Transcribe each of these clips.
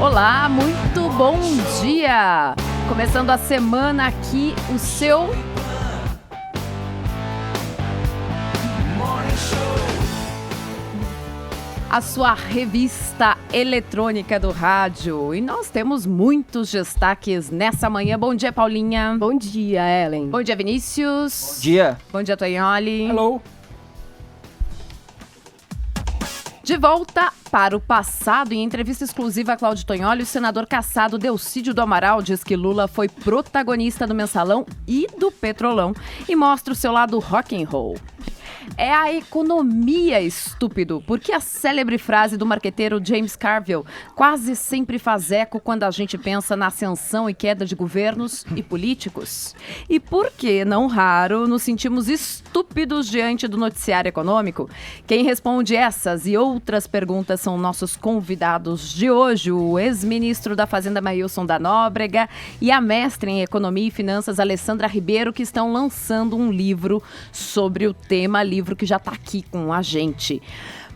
Olá, muito bom dia! Começando a semana aqui, o seu... A sua revista eletrônica do rádio. E nós temos muitos destaques nessa manhã. Bom dia, Paulinha. Bom dia, Ellen. Bom dia, Vinícius. Bom dia. Bom dia, Tonholi. Hello. De volta para o passado, em entrevista exclusiva a Cláudio Tonholi, o senador cassado Delcídio do Amaral diz que Lula foi protagonista do Mensalão e do Petrolão e mostra o seu lado rock and roll. É a economia, estúpido, porque a célebre frase do marqueteiro James Carville quase sempre faz eco quando a gente pensa na ascensão e queda de governos e políticos. E por que, não raro, nos sentimos estúpidos diante do noticiário econômico? Quem responde essas e outras perguntas são nossos convidados de hoje, o ex-ministro da Fazenda Maílson da Nóbrega e a mestre em Economia e Finanças Alessandra Ribeiro, que estão lançando um livro sobre o tema, livro que já está aqui com a gente.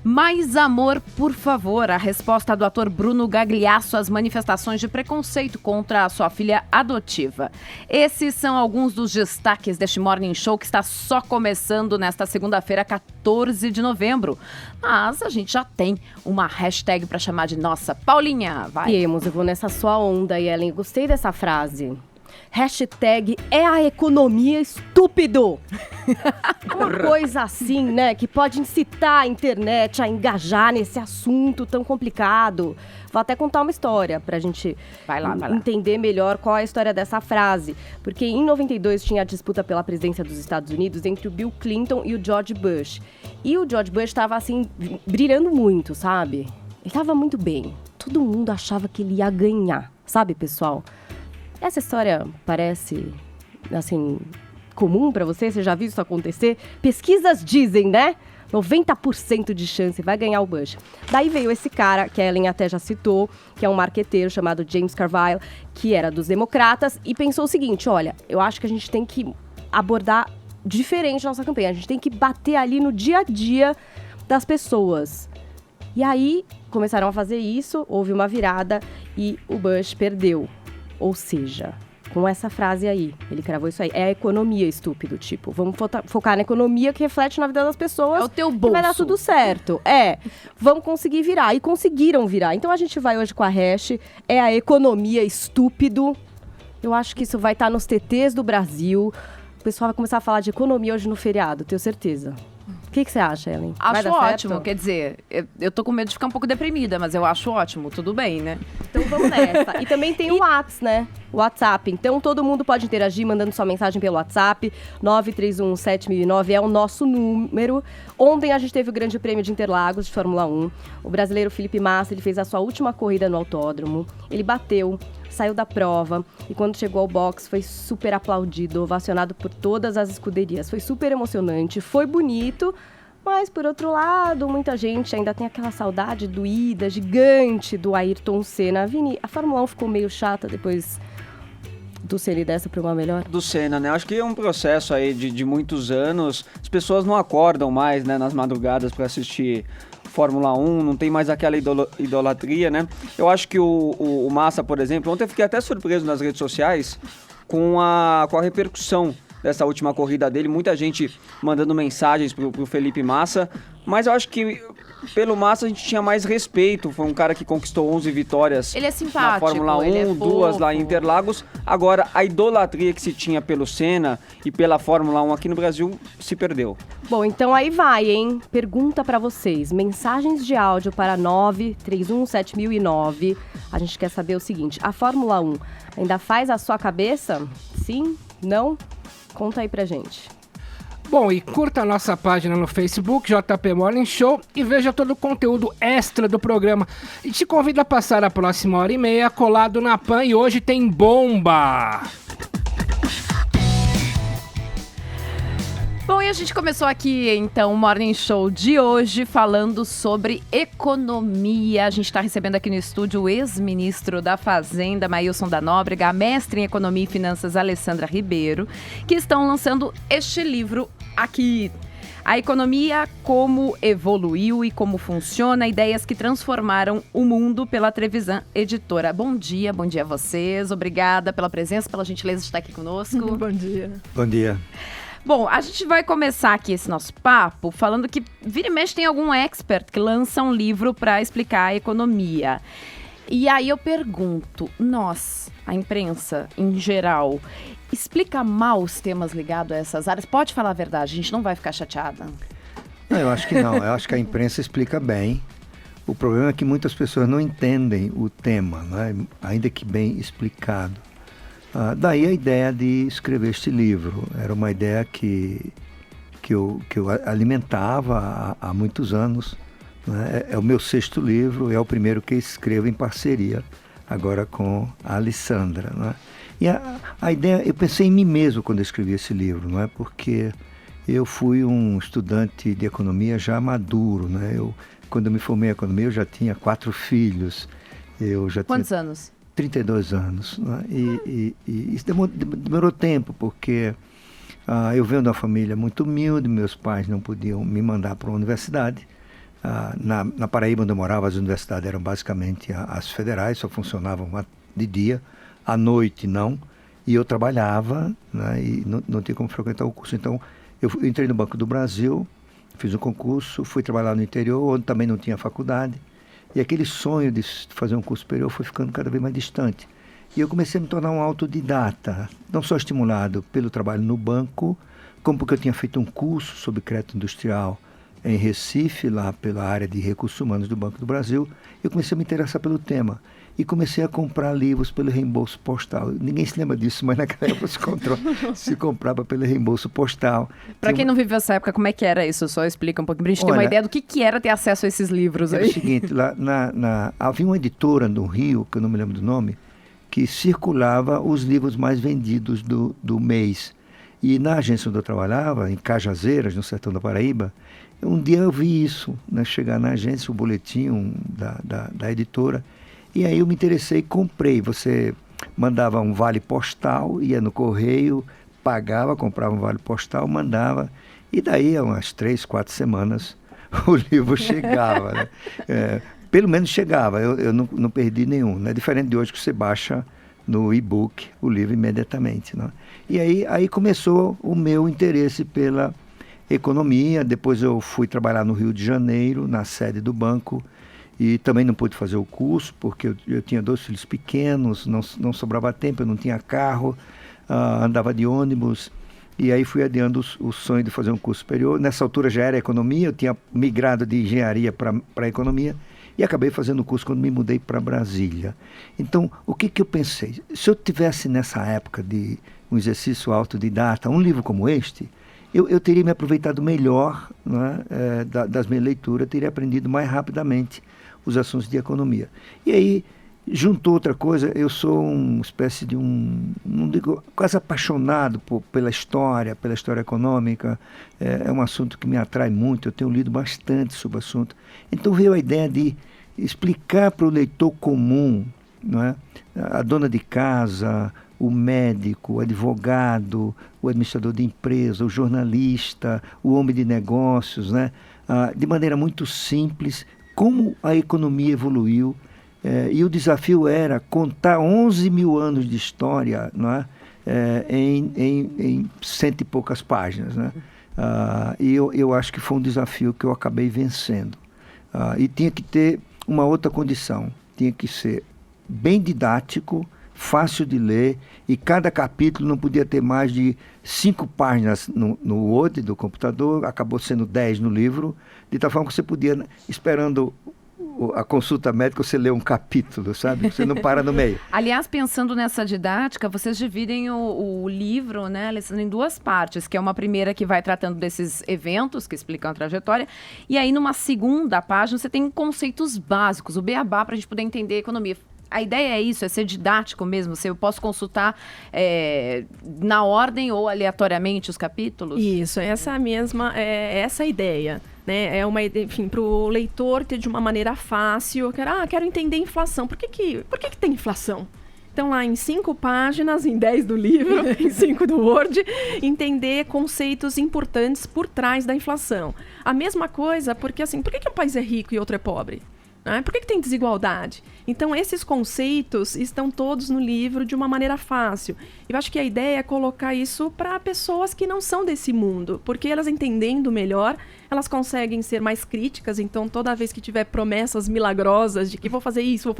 Mais amor, por favor. A resposta do ator Bruno Gagliasso às manifestações de preconceito contra a sua filha adotiva. Esses são alguns dos destaques deste Morning Show que está só começando nesta segunda-feira, 14 de novembro. Mas a gente já tem uma hashtag para chamar de nossa. Paulinha, vai. Viemos, eu vou nessa sua onda, Ellen. Gostei dessa frase. Hashtag é a economia, estúpido. Uma coisa assim, né, que pode incitar a internet a engajar nesse assunto tão complicado. Vou até contar uma história pra gente entender melhor qual é a história dessa frase. Porque em 92 tinha a disputa pela presidência dos Estados Unidos entre o Bill Clinton e o George Bush. E o George Bush estava assim, brilhando muito, sabe? Ele estava muito bem. Todo mundo achava que ele ia ganhar, sabe, pessoal? Essa história parece, assim, comum pra você? Você já viu isso acontecer? Pesquisas dizem, né? 90% de chance, vai ganhar o Bush. Daí veio esse cara, que a Ellen até já citou, que é um marqueteiro chamado James Carville, que era dos democratas, e pensou o seguinte, olha, eu acho que a gente tem que abordar diferente a nossa campanha. A gente tem que bater ali no dia a dia das pessoas. E aí, começaram a fazer isso, houve uma virada e o Bush perdeu. Ou seja, com essa frase aí, ele cravou isso aí, é a economia, estúpido, tipo, vamos focar na economia que reflete na vida das pessoas. É o teu bolso. Vai dar tudo certo. Vamos conseguir virar. E conseguiram virar. Então a gente vai hoje com a hash, é a economia, estúpido. Eu acho que isso vai estar nos TTs do Brasil. O pessoal vai começar a falar de economia hoje no feriado, tenho certeza. O que você acha, Ellen? Acho ótimo, quer dizer, eu tô com medo de ficar um pouco deprimida, mas eu acho ótimo, tudo bem, né? Então vamos nessa. E também tem o WhatsApp, né? O WhatsApp. Então todo mundo pode interagir mandando sua mensagem pelo WhatsApp. 9317009 é o nosso número. Ontem a gente teve o Grande Prêmio de Interlagos de Fórmula 1. O brasileiro Felipe Massa, ele fez a sua última corrida no autódromo. Ele bateu, saiu da prova e quando chegou ao box foi super aplaudido, ovacionado por todas as escuderias. Foi super emocionante, foi bonito, mas por outro lado, muita gente ainda tem aquela saudade do ida gigante do Ayrton Senna. Vini, a Fórmula 1 ficou meio chata depois do Senna e dessa para uma melhor? Do Senna, né? Acho que é um processo aí de muitos anos. As pessoas não acordam mais, né, nas madrugadas para assistir Fórmula 1, não tem mais aquela idolatria, né? Eu acho que o Massa, por exemplo, ontem eu fiquei até surpreso nas redes sociais com a repercussão dessa última corrida dele, muita gente mandando mensagens pro Felipe Massa, mas eu acho que pelo Massa a gente tinha mais respeito, foi um cara que conquistou 11 vitórias ele é simpático, na Fórmula 1, duas lá em Interlagos. Agora, a idolatria que se tinha pelo Senna e pela Fórmula 1 aqui no Brasil se perdeu. Bom, então aí vai, hein? Pergunta pra vocês, mensagens de áudio para 9317009. A gente quer saber o seguinte, a Fórmula 1 ainda faz a sua cabeça? Sim? Não? Conta aí pra gente. Bom, e curta a nossa página no Facebook, JP Morning Show, e veja todo o conteúdo extra do programa. E te convido a passar a próxima hora e meia colado na PAN, e hoje tem bomba! Bom, e a gente começou aqui, então, o Morning Show de hoje falando sobre economia. A gente está recebendo aqui no estúdio o ex-ministro da Fazenda, Maílson da Nóbrega, a mestre em Economia e Finanças, Alessandra Ribeiro, que estão lançando este livro aqui. A economia, como evoluiu e como funciona, ideias que transformaram o mundo, pela Trevisan Editora. Bom dia a vocês, obrigada pela presença, pela gentileza de estar aqui conosco. Bom dia. Bom dia. Bom, a gente vai começar aqui esse nosso papo falando que vira e mexe tem algum expert que lança um livro para explicar a economia. E aí eu pergunto, nós, a imprensa em geral, explica mal os temas ligados a essas áreas? Pode falar a verdade, a gente não vai ficar chateada. Não, eu acho que não. Eu acho que a imprensa explica bem. O problema é que muitas pessoas não entendem o tema, né? Ainda que bem explicado. Daí a ideia de escrever este livro. Era uma ideia que eu alimentava há muitos anos. Né? É o meu 6º livro, é o primeiro que escrevo em parceria, agora com a Alessandra. Né? E a ideia, eu pensei em mim mesmo quando eu escrevi esse livro, não é? Porque eu fui um estudante de economia já maduro. Né? Quando eu me formei em economia, eu já tinha 4 filhos. Quantos anos? 32 anos. Né? E isso demorou tempo, porque eu venho de uma família muito humilde, meus pais não podiam me mandar para uma universidade. Na Paraíba, onde eu morava, as universidades eram basicamente as federais, só funcionavam de dia, à noite não, e eu trabalhava, né, e não tinha como frequentar o curso. Então, eu entrei no Banco do Brasil, fiz um concurso, fui trabalhar no interior, onde também não tinha faculdade, e aquele sonho de fazer um curso superior foi ficando cada vez mais distante. E eu comecei a me tornar um autodidata, não só estimulado pelo trabalho no banco, como porque eu tinha feito um curso sobre crédito industrial em Recife, lá pela área de recursos humanos do Banco do Brasil. Eu comecei a me interessar pelo tema e comecei a comprar livros pelo reembolso postal. Ninguém se lembra disso, mas naquela época se comprava pelo reembolso postal. Para quem não viveu essa época, como é que era isso? Só explica um pouquinho, pra gente ter uma ideia do que era ter acesso a esses livros aí. Era o seguinte, lá havia uma editora no Rio, que eu não me lembro do nome, que circulava os livros mais vendidos do mês. E na agência onde eu trabalhava, em Cajazeiras, no sertão da Paraíba, um dia eu vi isso, né, chegar na agência, o boletim da editora, e aí eu me interessei e comprei. Você mandava um vale postal, ia no correio, pagava, comprava um vale postal, mandava, e daí, umas 3, 4 semanas, o livro chegava. Né? Pelo menos chegava, eu não perdi nenhum. Né? Diferente de hoje que você baixa no e-book o livro imediatamente. Né? E aí começou o meu interesse pela economia. Depois eu fui trabalhar no Rio de Janeiro, na sede do banco, e também não pude fazer o curso, porque eu tinha 2 filhos pequenos, não sobrava tempo, eu não tinha carro, andava de ônibus, e aí fui adiando o sonho de fazer um curso superior. Nessa altura já era economia, eu tinha migrado de engenharia para economia, e acabei fazendo o curso quando me mudei para Brasília. Então, o que eu pensei? Se eu tivesse nessa época de um exercício autodidata, um livro como este, eu teria me aproveitado melhor, né, das minhas leituras, teria aprendido mais rapidamente os assuntos de economia. E aí, juntou outra coisa, eu sou uma espécie de não digo, quase apaixonado pela história econômica. É um assunto que me atrai muito, eu tenho lido bastante sobre o assunto. Então veio a ideia de explicar para o leitor comum, não é? A dona de casa, o médico, o advogado, o administrador de empresa, o jornalista, o homem de negócios, né? De maneira muito simples, como a economia evoluiu. E o desafio era contar 11 mil anos de história, não é? Em 100 e poucas páginas. Né? E eu acho que foi um desafio que eu acabei vencendo. E tinha que ter uma outra condição, tinha que ser bem didático, fácil de ler, e cada capítulo não podia ter mais de 5 páginas no Word do computador, acabou sendo 10 no livro, de tal forma que você podia, esperando a consulta médica, você lê um capítulo, sabe? Você não para no meio. Aliás, pensando nessa didática, vocês dividem o livro, né, Alessandra, em 2 partes, que é uma primeira que vai tratando desses eventos que explicam a trajetória, e aí numa segunda página você tem conceitos básicos, o beabá, para a gente poder entender a economia. A ideia é isso, é ser didático mesmo? Eu posso consultar na ordem ou aleatoriamente os capítulos? Isso, essa a ideia. Né? É uma ideia, enfim, para o leitor ter de uma maneira fácil. Quero entender a inflação. Por que tem inflação? Então, lá em 5 páginas, em 10 do livro, em 5 do Word, entender conceitos importantes por trás da inflação. A mesma coisa, porque assim, por que um país é rico e outro é pobre? Por que tem desigualdade? Então, esses conceitos estão todos no livro de uma maneira fácil. Eu acho que a ideia é colocar isso para pessoas que não são desse mundo, porque elas entendendo melhor, elas conseguem ser mais críticas. Então, toda vez que tiver promessas milagrosas de que vou fazer isso, vou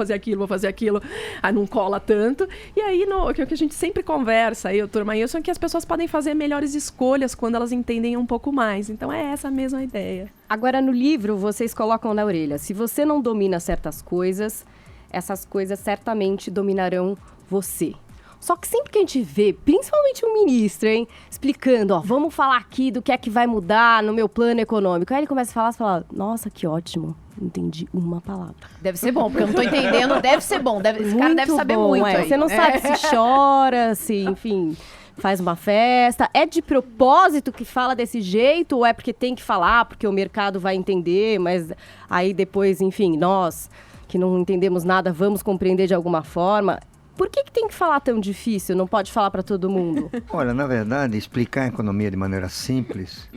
fazer aquilo, aí não cola tanto. E aí, o que a gente sempre conversa, eu, turma, é que as pessoas podem fazer melhores escolhas quando elas entendem um pouco mais. Então, é essa a mesma ideia. Agora, no livro, vocês colocam na orelha, se você não domina certas coisas, essas coisas certamente dominarão você. Só que sempre que a gente vê, principalmente um ministro, explicando, vamos falar aqui do que é que vai mudar no meu plano econômico. Aí ele começa a falar, você fala, nossa, que ótimo, não entendi uma palavra. Deve ser bom, porque eu não tô entendendo, deve ser bom, esse cara deve saber bom, muito. Aí. Você não sabe se chora, se, enfim, faz uma festa. É de propósito que fala desse jeito ou é porque tem que falar, porque o mercado vai entender, mas aí depois, enfim, nós que não entendemos nada, vamos compreender de alguma forma. Por que tem que falar tão difícil? Não pode falar para todo mundo? Olha, na verdade, explicar a economia de maneira simples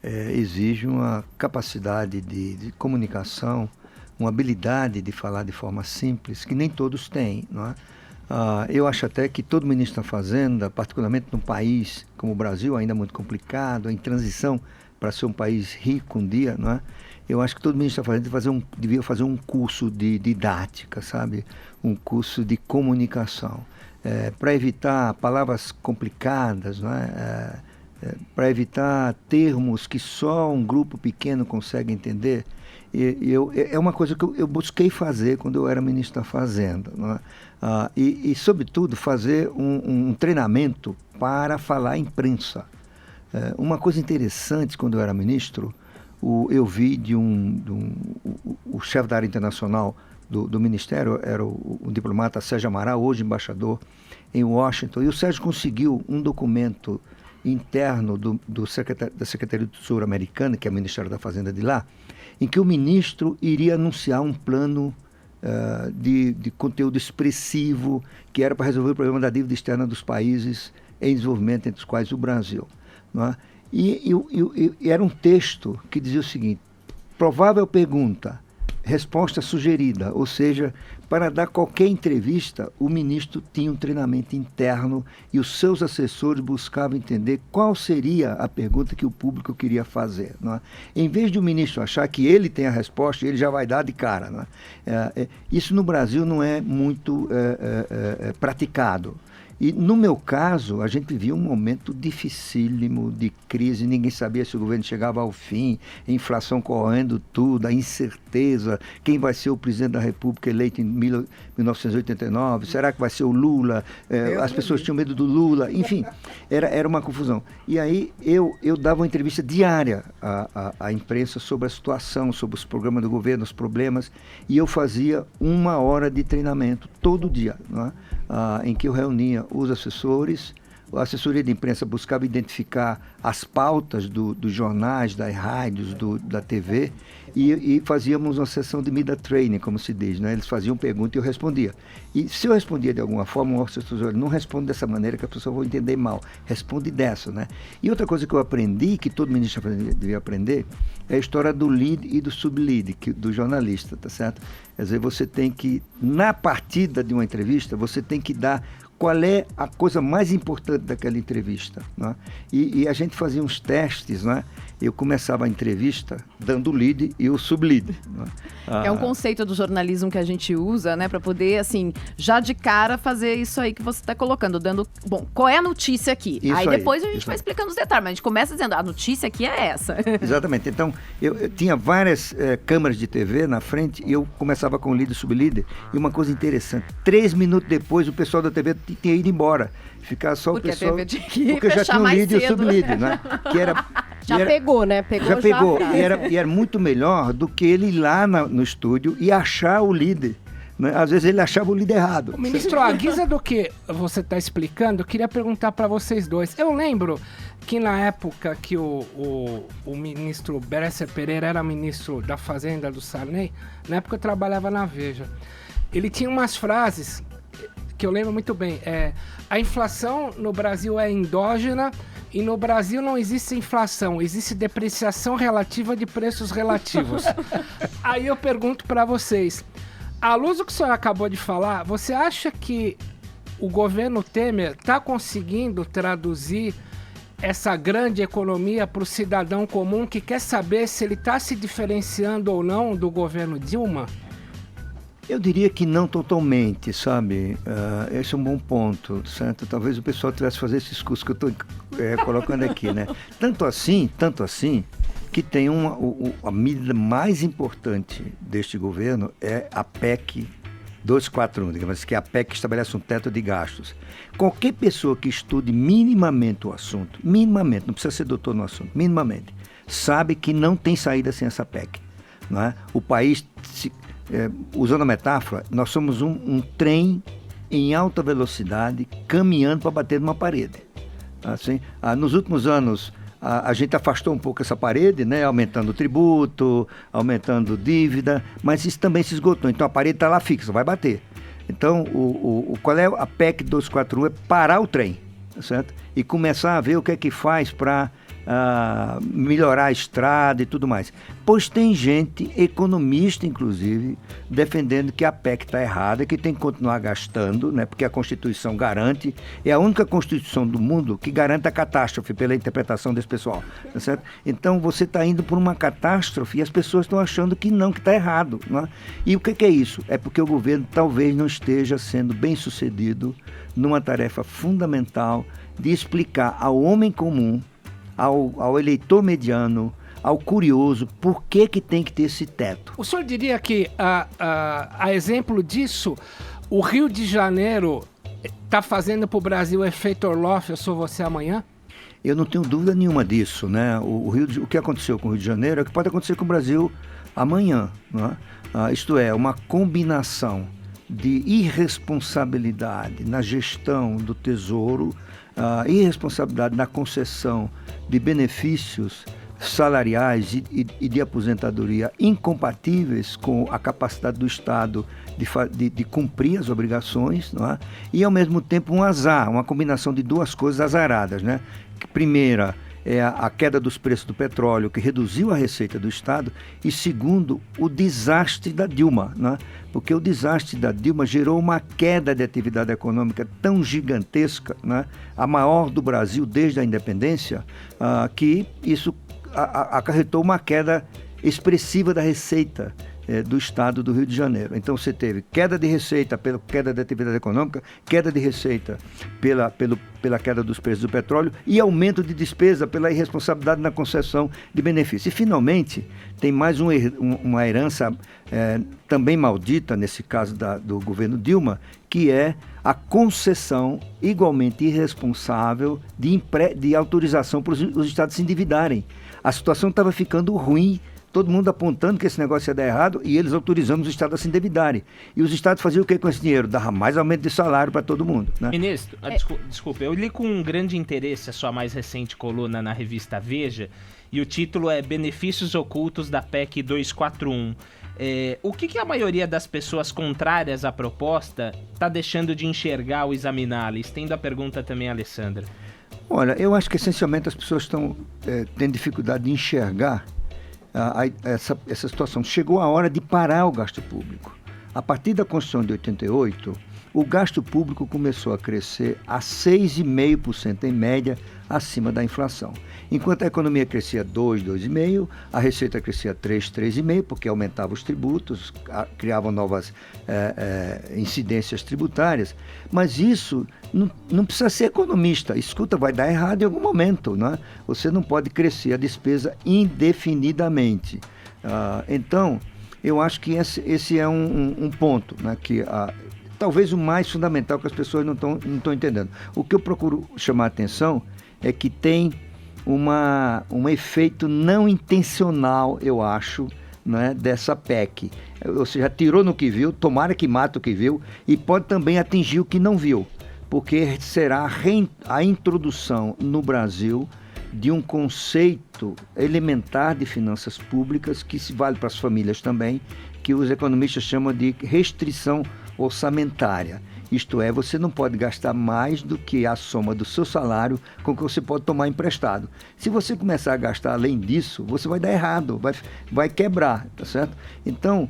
exige uma capacidade de comunicação, uma habilidade de falar de forma simples, que nem todos têm, não é? Eu acho até que todo ministro da Fazenda, particularmente num país como o Brasil, ainda muito complicado, em transição para ser um país rico um dia, não é? Eu acho que todo ministro da Fazenda devia fazer um curso de didática, sabe? Um curso de comunicação, para evitar palavras complicadas, não é? Para evitar termos que só um grupo pequeno consegue entender. É uma coisa que eu busquei fazer quando eu era ministro da Fazenda, não é? E, sobretudo, fazer um treinamento para falar à imprensa. Uma coisa interessante, quando eu era ministro, eu vi o chefe da área internacional do Ministério, era o diplomata Sérgio Amaral, hoje embaixador em Washington, e o Sérgio conseguiu um documento interno da Secretaria do Tesouro americana, que é o Ministério da Fazenda de lá, em que o ministro iria anunciar um plano de conteúdo expressivo que era para resolver o problema da dívida externa dos países em desenvolvimento, entre os quais o Brasil, não é? E era um texto que dizia o seguinte: provável pergunta, resposta sugerida, ou seja, para dar qualquer entrevista, o ministro tinha um treinamento interno e os seus assessores buscavam entender qual seria a pergunta que o público queria fazer, não é? Em vez de o ministro achar que ele tem a resposta, ele já vai dar de cara, não é? Isso no Brasil não é muito praticado. E no meu caso, a gente vivia um momento dificílimo de crise, ninguém sabia se o governo chegava ao fim, a inflação correndo tudo, a incerteza, quem vai ser o presidente da República eleito em 1989, será que vai ser o Lula? As pessoas tinham medo do Lula, enfim, era uma confusão. E aí eu dava uma entrevista diária à imprensa sobre a situação, sobre os programas do governo, os problemas, e eu fazia 1 hora de treinamento todo dia, não é? Em que eu reunia os assessores, a assessoria de imprensa buscava identificar as pautas dos jornais, das rádios, da TV, e fazíamos uma sessão de media training, como se diz, né? Eles faziam pergunta e eu respondia. E se eu respondia de alguma forma, o assessor não responde dessa maneira que a pessoa vai entender mal, responde dessa, né? E outra coisa que eu aprendi, que todo ministro devia aprender, é a história do lead e do sub-lead, do jornalista, tá certo? Quer dizer, você tem que, na partida de uma entrevista, você tem que dar qual é a coisa mais importante daquela entrevista, né? E a gente fazia uns testes, né? Eu começava a entrevista dando o lead e o sub-lead, né? É um conceito do jornalismo que a gente usa, né, para poder, assim, já de cara fazer isso aí que você está colocando, dando, bom, qual é a notícia aqui? Aí depois a gente vai explicando os detalhes, mas a gente começa dizendo, a notícia aqui é essa. Exatamente. Então, eu tinha várias câmeras de TV na frente e eu começava com o lead e o sub-lead. E uma coisa interessante, 3 minutos depois o pessoal da TV tinha ido embora. Ficar só porque o pessoal... a TV tinha que porque já tinha o lead e o sub-lead, né? Que era... Pegou, né? Já pegou. E era muito melhor do que ele ir lá no estúdio e achar o líder. Né? Às vezes ele achava o líder errado. Ministro, à guisa do que você está explicando, eu queria perguntar para vocês dois. Eu lembro que na época que o ministro Beresser Pereira era ministro da Fazenda do Sarney, na época eu trabalhava na Veja, ele tinha umas frases que eu lembro muito bem. A inflação no Brasil é endógena e no Brasil não existe inflação, existe depreciação relativa de preços relativos. Aí eu pergunto para vocês, à luz do que o senhor acabou de falar, você acha que o governo Temer está conseguindo traduzir essa grande economia para o cidadão comum que quer saber se ele está se diferenciando ou não do governo Dilma? Eu diria que não totalmente, sabe? Esse é um bom ponto, certo? Talvez o pessoal tivesse que fazer esse discurso que eu estou colocando aqui, né? Tanto assim, que tem a medida mais importante deste governo é a PEC 241, digamos, que é a PEC que estabelece um teto de gastos. Qualquer pessoa que estude minimamente o assunto, minimamente, não precisa ser doutor no assunto, minimamente, sabe que não tem saída sem essa PEC. Não é? O país, usando a metáfora, nós somos um trem em alta velocidade caminhando para bater numa parede. Assim, nos últimos anos, a gente afastou um pouco essa parede, né, aumentando o tributo, aumentando dívida, mas isso também se esgotou. Então a parede está lá fixa, vai bater. Então, qual é a PEC 241? É parar o trem, certo? E começar a ver o que é que faz para melhorar a estrada e tudo mais. Pois tem gente, economista inclusive, defendendo que a PEC está errada, que tem que continuar gastando, né, porque a Constituição garante, é a única Constituição do mundo que garante a catástrofe, pela interpretação desse pessoal. Tá certo? Então você está indo por uma catástrofe e as pessoas estão achando que não, que está errado. Né? E o que é isso? É porque o governo talvez não esteja sendo bem sucedido numa tarefa fundamental de explicar ao homem comum, ao eleitor mediano, ao curioso, por que tem que ter esse teto. O senhor diria que, a exemplo disso, o Rio de Janeiro está fazendo para o Brasil efeito Orloff, eu sou você amanhã? Eu não tenho dúvida nenhuma disso, né? O que aconteceu com o Rio de Janeiro é o que pode acontecer com o Brasil amanhã, né? Isto é, uma combinação de irresponsabilidade na gestão do Tesouro, irresponsabilidade na concessão de benefícios salariais e de aposentadoria incompatíveis com a capacidade do Estado de cumprir as obrigações, não é? E ao mesmo tempo um azar, uma combinação de duas coisas azaradas, né? Primeira é a queda dos preços do petróleo, que reduziu a receita do Estado, e segundo, o desastre da Dilma, né? Porque o desastre da Dilma gerou uma queda de atividade econômica tão gigantesca, né? A maior do Brasil desde a independência, que isso acarretou uma queda expressiva da receita do Estado do Rio de Janeiro. Então você teve queda de receita pela queda da atividade econômica, queda de receita pela queda dos preços do petróleo e aumento de despesa pela irresponsabilidade na concessão de benefícios. E finalmente tem mais uma herança também maldita, nesse caso do governo Dilma, que é a concessão igualmente irresponsável de autorização para os estados se endividarem. A situação estava ficando ruim, todo mundo apontando que esse negócio ia dar errado e eles autorizando os estados a se endividarem. E os estados faziam o que com esse dinheiro? Dava mais aumento de salário para todo mundo. Né? Ministro, desculpa, eu li com um grande interesse a sua mais recente coluna na revista Veja e o título é Benefícios Ocultos da PEC 241. O que a maioria das pessoas contrárias à proposta está deixando de enxergar ao examiná-la? Estendo a pergunta também a Alessandra. Olha, eu acho que essencialmente as pessoas estão tendo dificuldade de enxergar essa situação. Chegou a hora de parar o gasto público. A partir da Constituição de 88, o gasto público começou a crescer a 6,5% em média acima da inflação. Enquanto a economia crescia 2,5%, a receita crescia 3,5%, porque aumentava os tributos, criavam novas incidências tributárias. Mas isso não precisa ser economista. Escuta, vai dar errado em algum momento, não é? Você não pode crescer a despesa indefinidamente. Então, eu acho que esse é um ponto, né, que talvez o mais fundamental que as pessoas não estão entendendo. O que eu procuro chamar a atenção é que tem um efeito não intencional, eu acho, né, dessa PEC. Ou seja, tirou no que viu, tomara que mata o que viu, e pode também atingir o que não viu, porque será a introdução no Brasil de um conceito elementar de finanças públicas, que se vale para as famílias também, que os economistas chamam de restrição orçamentária. Isto é, você não pode gastar mais do que a soma do seu salário com o que você pode tomar emprestado. Se você começar a gastar além disso, você vai dar errado, vai quebrar, tá certo? Então,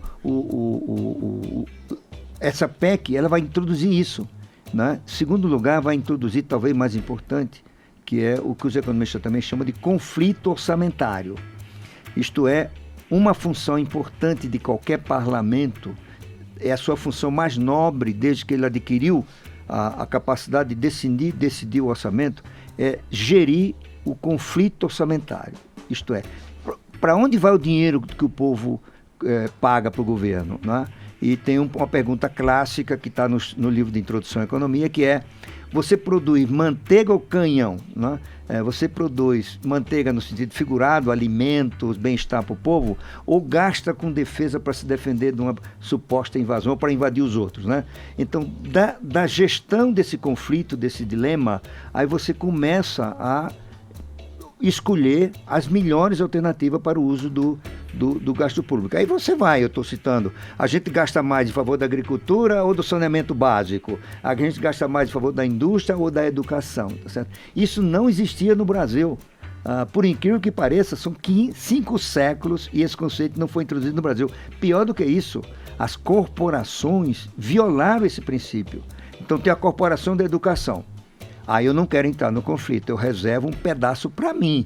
essa PEC, ela vai introduzir isso, né? Segundo lugar, vai introduzir, talvez mais importante, que é o que os economistas também chamam de conflito orçamentário. Isto é, uma função importante de qualquer parlamento, é a sua função mais nobre desde que ele adquiriu a capacidade de decidir o orçamento, é gerir o conflito orçamentário. Isto é, para onde vai o dinheiro que o povo paga para o governo, né? E tem uma pergunta clássica que está no livro de Introdução à Economia, que é: você produz manteiga ou canhão? Né? Você produz manteiga no sentido figurado, alimentos, bem-estar para o povo, ou gasta com defesa para se defender de uma suposta invasão ou para invadir os outros? Né? Então, da gestão desse conflito, desse dilema, aí você começa a escolher as melhores alternativas para o uso do gasto público. Aí você vai, eu estou citando, a gente gasta mais em favor da agricultura ou do saneamento básico? A gente gasta mais em favor da indústria ou da educação? Tá certo? Isso não existia no Brasil. Por incrível que pareça, são 5 séculos e esse conceito não foi introduzido no Brasil. Pior do que isso, as corporações violaram esse princípio. Então tem a corporação da educação. Aí eu não quero entrar no conflito, eu reservo um pedaço para mim.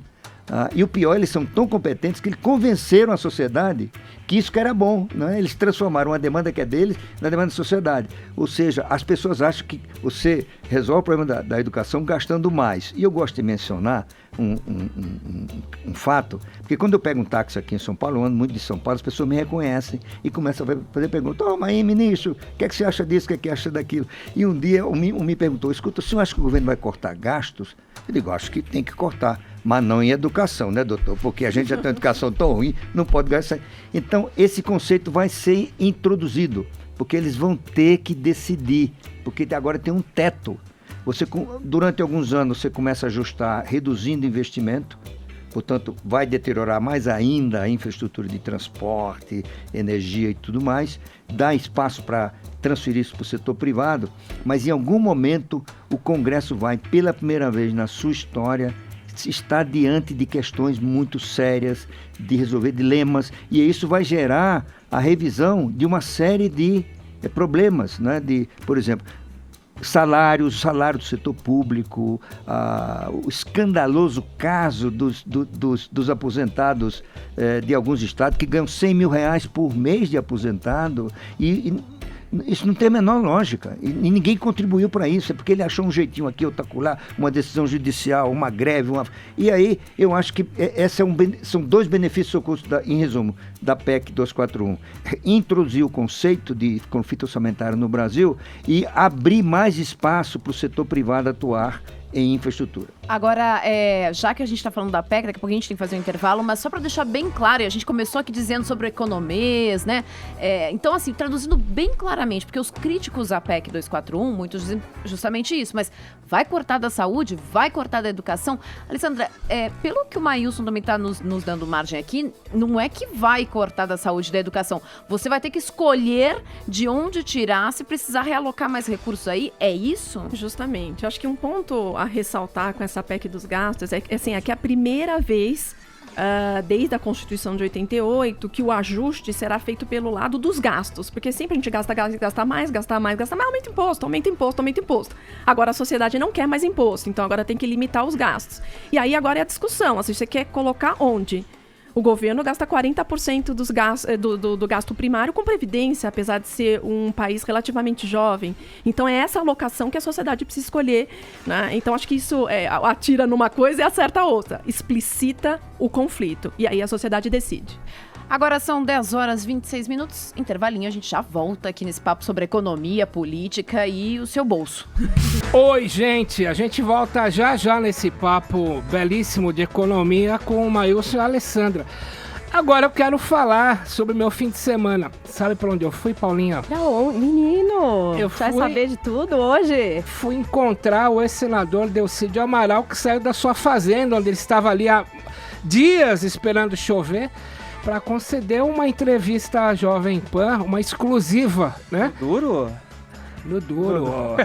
E o pior, eles são tão competentes que eles convenceram a sociedade que isso que era bom, né? Eles transformaram uma demanda que é deles na demanda da sociedade. Ou seja, as pessoas acham que você resolve o problema da educação gastando mais. E eu gosto de mencionar um fato, porque quando eu pego um táxi aqui em São Paulo, eu ando muito de São Paulo, as pessoas me reconhecem e começam a fazer perguntas: mas aí, ministro, o que é que você acha disso, o que é que acha daquilo? E um dia um me perguntou: escuta, o senhor acha que o governo vai cortar gastos? Eu digo: acho que tem que cortar, mas não em educação, né, doutor? Porque a gente já tem uma educação tão ruim, não pode gastar. Então, esse conceito vai ser introduzido, porque eles vão ter que decidir, porque agora tem um teto. Durante alguns anos, você começa a ajustar, reduzindo investimento, portanto, vai deteriorar mais ainda a infraestrutura de transporte, energia e tudo mais, dá espaço para transferir isso para o setor privado, mas em algum momento o Congresso vai, pela primeira vez na sua história, está diante de questões muito sérias, de resolver dilemas, e isso vai gerar a revisão de uma série de problemas, né? Por exemplo, salário do setor público, o escandaloso caso dos aposentados de alguns estados que ganham 100 mil reais por mês de aposentado, e isso não tem a menor lógica, e ninguém contribuiu para isso, é porque ele achou um jeitinho aqui, outro acolá, uma decisão judicial, uma greve, e aí eu acho que são 2 benefícios ocultos, em resumo, da PEC 241. Introduzir o conceito de conflito orçamentário no Brasil e abrir mais espaço para o setor privado atuar em infraestrutura. Agora, já que a gente está falando da PEC, daqui a pouco a gente tem que fazer um intervalo, mas só para deixar bem claro, e a gente começou aqui dizendo sobre economês, né? Então, assim, traduzindo bem claramente, porque os críticos à PEC 241, muitos dizem justamente isso, mas vai cortar da saúde, vai cortar da educação. Alessandra, pelo que o Maílson também está nos dando margem aqui, não é que vai cortar da saúde e da educação. Você vai ter que escolher de onde tirar, se precisar realocar mais recursos aí, é isso? Justamente. Eu acho que um ponto a ressaltar com essa PEC dos gastos é que é a primeira vez desde a Constituição de 88 que o ajuste será feito pelo lado dos gastos, porque sempre a gente gasta mais, aumenta imposto. Agora a sociedade não quer mais imposto, então agora tem que limitar os gastos. E aí agora é a discussão, assim, você quer colocar onde? O governo gasta 40% do gasto primário com previdência, apesar de ser um país relativamente jovem. Então, é essa alocação que a sociedade precisa escolher, né? Então, acho que isso atira numa coisa e acerta a outra. Explicita o conflito. E aí a sociedade decide. Agora são 10 horas e 26 minutos, intervalinho, a gente já volta aqui nesse papo sobre economia, política e o seu bolso. Oi, gente, a gente volta já nesse papo belíssimo de economia com o Maílson e a Alessandra. Agora eu quero falar sobre o meu fim de semana. Sabe pra onde eu fui, Paulinha? Menino, vai fui... saber de tudo hoje? Fui encontrar o ex-senador Delcídio Amaral, que saiu da sua fazenda, onde ele estava ali há dias esperando chover, para conceder uma entrevista à Jovem Pan, uma exclusiva, né? Duro? No duro.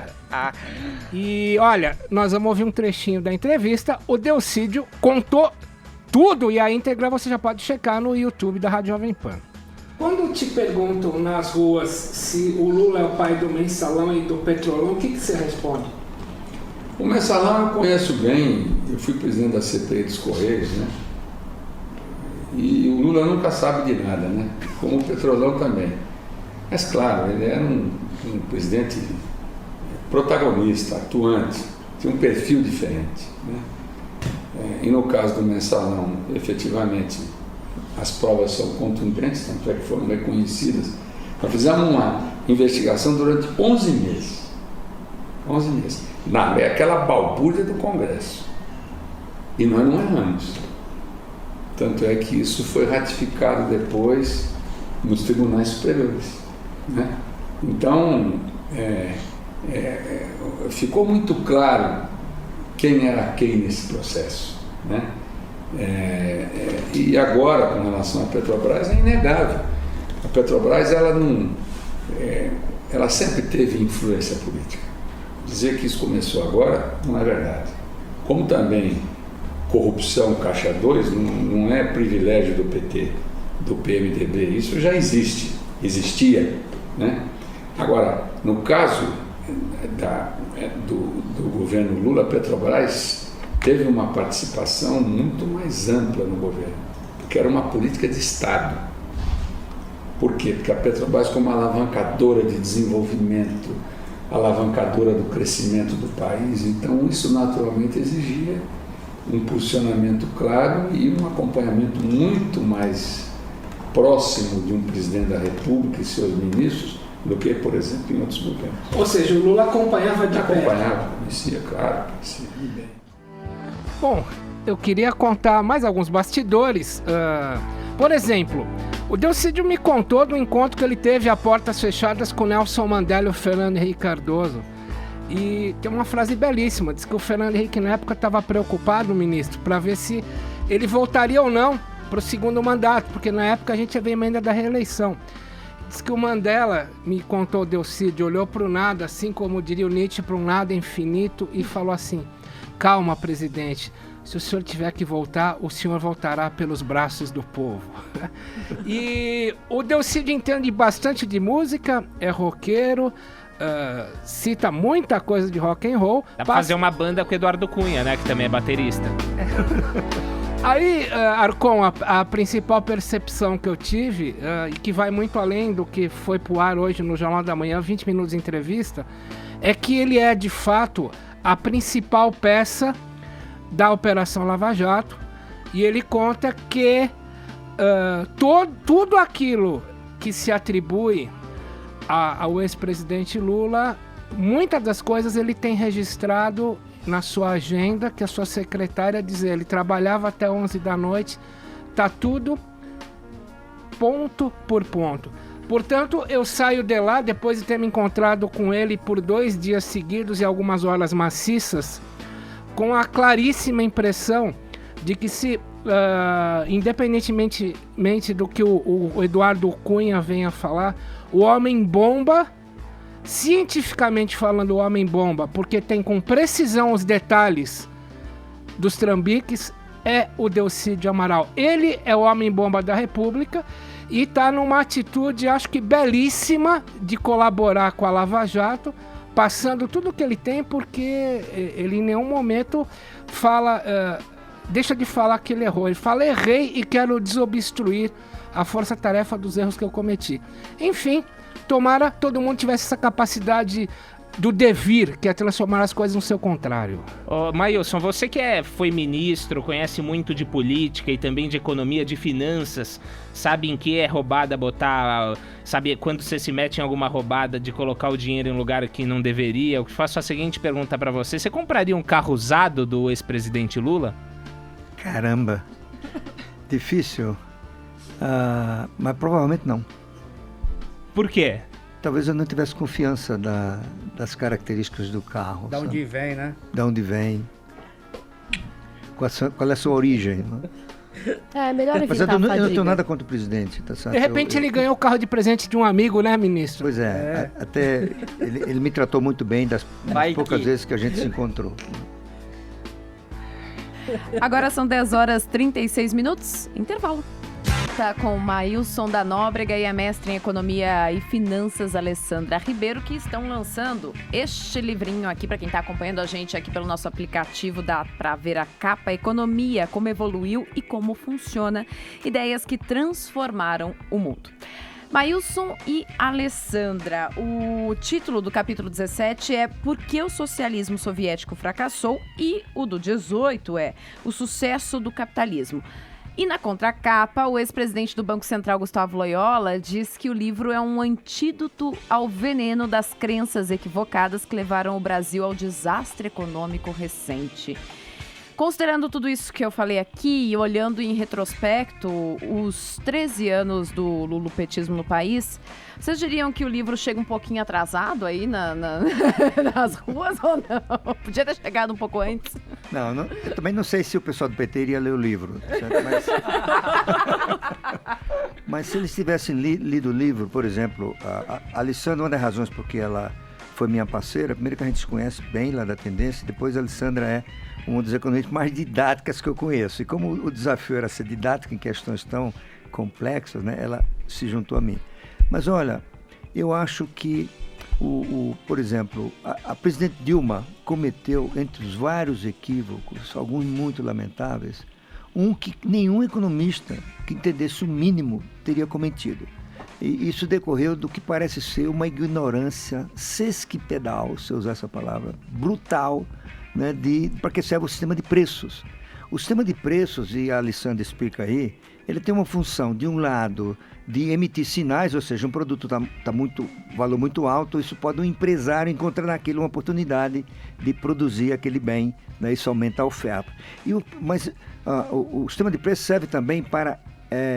E olha, nós vamos ouvir um trechinho da entrevista. O Delcídio contou tudo e a íntegra você já pode checar no YouTube da Rádio Jovem Pan. Quando te perguntam nas ruas se o Lula é o pai do Mensalão e do Petrolão, o que você responde? O Mensalão eu conheço bem, eu fui presidente da CPI dos Correios, né? E o Lula nunca sabe de nada, né? Como o Petrolão também. Mas claro, ele era um presidente protagonista, atuante, tinha um perfil diferente, né? E no caso do Mensalão, efetivamente, as provas são contundentes, tanto é que foram reconhecidas. Nós fizemos uma investigação durante 11 meses. 11 meses. É aquela balbúrdia do Congresso. E nós não erramos. Tanto é que isso foi ratificado depois nos tribunais superiores, né? Então, ficou muito claro quem era quem nesse processo, né? E agora, com relação à Petrobras, é inegável. A Petrobras, ela sempre teve influência política. Dizer que isso começou agora não é verdade. Como também corrupção Caixa 2 não é privilégio do PT, do PMDB, isso já existia, né? Agora, no caso do governo Lula, a Petrobras teve uma participação muito mais ampla no governo, porque era uma política de Estado. Por quê? Porque a Petrobras, como alavancadora de desenvolvimento, alavancadora do crescimento do país, então isso naturalmente exigia um posicionamento claro e um acompanhamento muito mais próximo de um presidente da República e seus ministros do que, por exemplo, em outros governos. Ou seja, o Lula acompanhava de perto. Acompanhava, conhecia, claro, conhecia bem. Bom, eu queria contar mais alguns bastidores. Por exemplo, o Delcídio me contou do encontro que ele teve a portas fechadas com Nelson Mandela e o Fernando Henrique Cardoso. E tem uma frase belíssima, diz que o Fernando Henrique na época estava preocupado, ministro, para ver se ele voltaria ou não para o segundo mandato, porque na época a gente ia ver a emenda da reeleição. Diz que o Mandela, me contou o Delcídio, olhou para o nada, assim como diria o Nietzsche, para um nada infinito e falou assim: calma, presidente, se o senhor tiver que voltar, o senhor voltará pelos braços do povo. E o Delcídio entende bastante de música, é roqueiro, cita muita coisa de rock and roll. Dá pra fazer uma banda com o Eduardo Cunha, né? Que também é baterista. Aí, Arcon, a principal percepção que eu tive, e que vai muito além do que foi pro ar hoje no Jornal da Manhã, 20 minutos de entrevista, é que ele é, de fato, a principal peça da Operação Lava Jato, e ele conta que tudo aquilo que se atribui ao ex-presidente Lula, muitas das coisas ele tem registrado na sua agenda, que a sua secretária diz, ele trabalhava até 11 da noite, tá tudo ponto por ponto. Portanto, eu saio de lá, depois de ter me encontrado com ele por 2 dias seguidos e algumas horas maciças, com a claríssima impressão de que se, independentemente do que o Eduardo Cunha venha falar, o homem-bomba, cientificamente falando, o homem-bomba, porque tem com precisão os detalhes dos trambiques, é o Delcídio Amaral. Ele é o homem-bomba da República e está numa atitude, acho que belíssima, de colaborar com a Lava Jato, passando tudo o que ele tem, porque ele em nenhum momento fala, deixa de falar que ele errou. Ele fala, errei e quero desobstruir a força-tarefa dos erros que eu cometi. Enfim, tomara todo mundo tivesse essa capacidade do devir, que é transformar as coisas no seu contrário. Maílson, você que foi ministro, conhece muito de política e também de economia, de finanças, sabe em que é roubada botar, sabe quando você se mete em alguma roubada de colocar o dinheiro em lugar que não deveria. Eu faço a seguinte pergunta pra você: você compraria um carro usado do ex-presidente Lula? Caramba, difícil, mas provavelmente não. Por quê? Talvez eu não tivesse confiança das características do carro. Da onde vem, né? Da onde vem. Qual é a sua origem? Né? Melhor Mas evitar eu a não fadiga. tenho nada contra o presidente, tá certo? De repente ele ganhou o carro de presente de um amigo, né, ministro? Pois é, até ele me tratou muito bem das poucas vezes que a gente se encontrou. Agora são 10h36, intervalo. Tá com o Maílson da Nóbrega e a mestre em Economia e Finanças, Alessandra Ribeiro, que estão lançando este livrinho aqui, para quem está acompanhando a gente aqui pelo nosso aplicativo, dá para ver a capa, Economia, como evoluiu e como funciona, ideias que transformaram o mundo. Maílson e Alessandra, o título do capítulo 17 é Por que o socialismo soviético fracassou e o do 18 é O sucesso do capitalismo. E na contracapa, o ex-presidente do Banco Central, Gustavo Loyola, diz que o livro é um antídoto ao veneno das crenças equivocadas que levaram o Brasil ao desastre econômico recente. Considerando tudo isso que eu falei aqui e olhando em retrospecto os 13 anos do lulupetismo no país, vocês diriam que o livro chega um pouquinho atrasado aí nas ruas ou não? Podia ter chegado um pouco antes. Não, eu também não sei se o pessoal do PT iria ler o livro, certo? Mas se eles tivessem lido o livro, por exemplo, a Alessandra, uma das razões porque ela foi minha parceira, primeiro que a gente se conhece bem lá da Tendência, depois a Alessandra é uma das economistas mais didáticas que eu conheço. E como o desafio era ser didática em questões tão complexas, né, ela se juntou a mim. Mas olha, eu acho que, por exemplo, a presidente Dilma cometeu, entre os vários equívocos, alguns muito lamentáveis, um que nenhum economista que entendesse o mínimo teria cometido. E isso decorreu do que parece ser uma ignorância sesquipedal, se eu usar essa palavra, brutal, né, para que serve o sistema de preços. O sistema de preços, e a Alessandra explica aí, ele tem uma função, de um lado, de emitir sinais, ou seja, um produto está muito valor muito alto, isso pode um empresário encontrar naquilo uma oportunidade de produzir aquele bem, né, isso aumenta a oferta. Mas o sistema de preços serve também para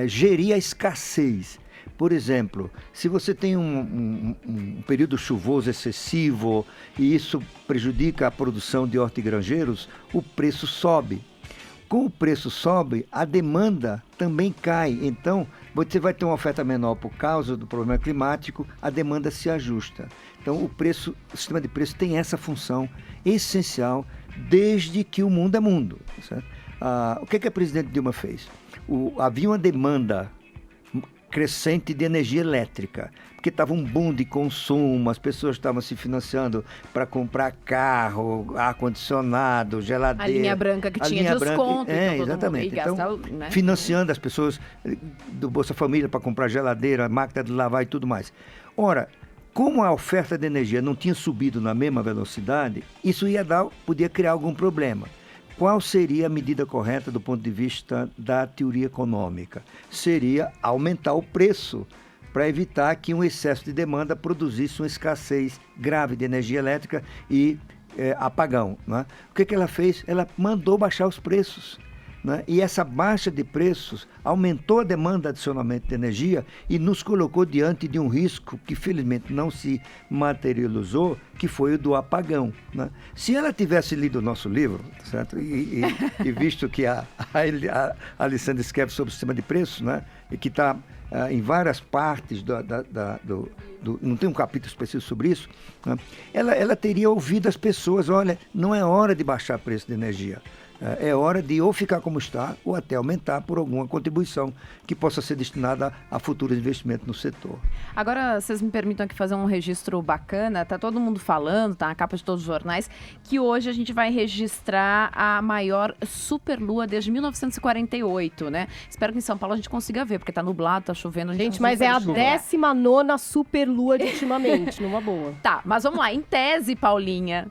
gerir a escassez. Por exemplo, se você tem um período chuvoso excessivo e isso prejudica a produção de hortigranjeiros, o preço sobe. Com o preço sobe, a demanda também cai. Então, você vai ter uma oferta menor por causa do problema climático, a demanda se ajusta. Então, o sistema de preço tem essa função essencial desde que o mundo é mundo. Certo? O que a presidente Dilma fez? Havia uma demanda crescente de energia elétrica, porque estava um boom de consumo, as pessoas estavam se financiando para comprar carro, ar-condicionado, geladeira. A linha branca que tinha desconto. Então exatamente. Então, né? Financiando as pessoas do Bolsa Família para comprar geladeira, máquina de lavar e tudo mais. Ora, como a oferta de energia não tinha subido na mesma velocidade, isso podia criar algum problema. Qual seria a medida correta do ponto de vista da teoria econômica? Seria aumentar o preço para evitar que um excesso de demanda produzisse uma escassez grave de energia elétrica e apagão. Né? O que ela fez? Ela mandou baixar os preços. Né? E essa baixa de preços aumentou a demanda adicionalmente de energia e nos colocou diante de um risco que felizmente não se materializou, que foi o do apagão. Né? Se ela tivesse lido o nosso livro, certo? E visto que a Alessandra escreve sobre o sistema de preços, né? E que está em várias partes não tem um capítulo específico sobre isso, né? Ela teria ouvido as pessoas, olha, não é hora de baixar o preço de energia. É hora de ou ficar como está ou até aumentar por alguma contribuição que possa ser destinada a futuros investimentos no setor. Agora, vocês me permitam aqui fazer um registro bacana. Tá todo mundo falando, tá na capa de todos os jornais, que hoje a gente vai registrar a maior superlua desde 1948, né? Espero que em São Paulo a gente consiga ver, porque tá nublado, tá chovendo. Gente, mas é a 19ª superlua de ultimamente, numa boa. Tá, mas vamos lá. Em tese, Paulinha,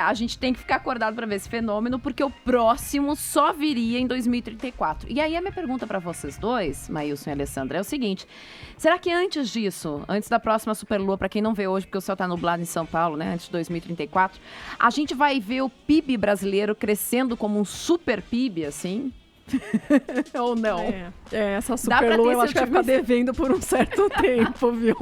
a gente tem que ficar acordado para ver esse fenômeno, porque o próximo só viria em 2034. E aí a minha pergunta para vocês dois, Maílson e Alessandra, é o seguinte: será que antes disso, antes da próxima superlua, para quem não vê hoje, porque o céu tá nublado em São Paulo, né, antes de 2034, a gente vai ver o PIB brasileiro crescendo como um super PIB, assim? Ou não? Essa superlua eu acho que vai ficar devendo por um certo tempo, viu?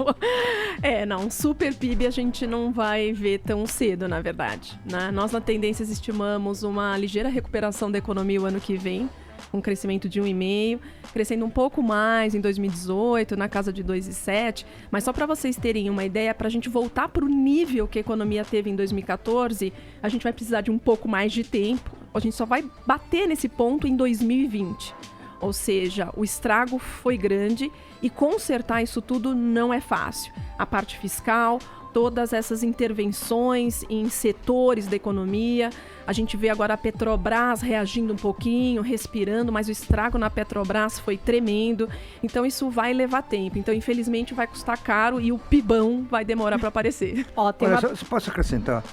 Não, super PIB a gente não vai ver tão cedo, na verdade, né? Nós na Tendências estimamos uma ligeira recuperação da economia o ano que vem, com crescimento de 1,5%, crescendo um pouco mais em 2018, na casa de 2,7%. Mas só para vocês terem uma ideia, para a gente voltar para o nível que a economia teve em 2014, a gente vai precisar de um pouco mais de tempo. A gente só vai bater nesse ponto em 2020. Ou seja, o estrago foi grande e consertar isso tudo não é fácil. A parte fiscal, todas essas intervenções em setores da economia. A gente vê agora a Petrobras reagindo um pouquinho, respirando, mas o estrago na Petrobras foi tremendo. Então isso vai levar tempo. Então, infelizmente, vai custar caro e o PIBão vai demorar para aparecer. Olha, só posso acrescentar?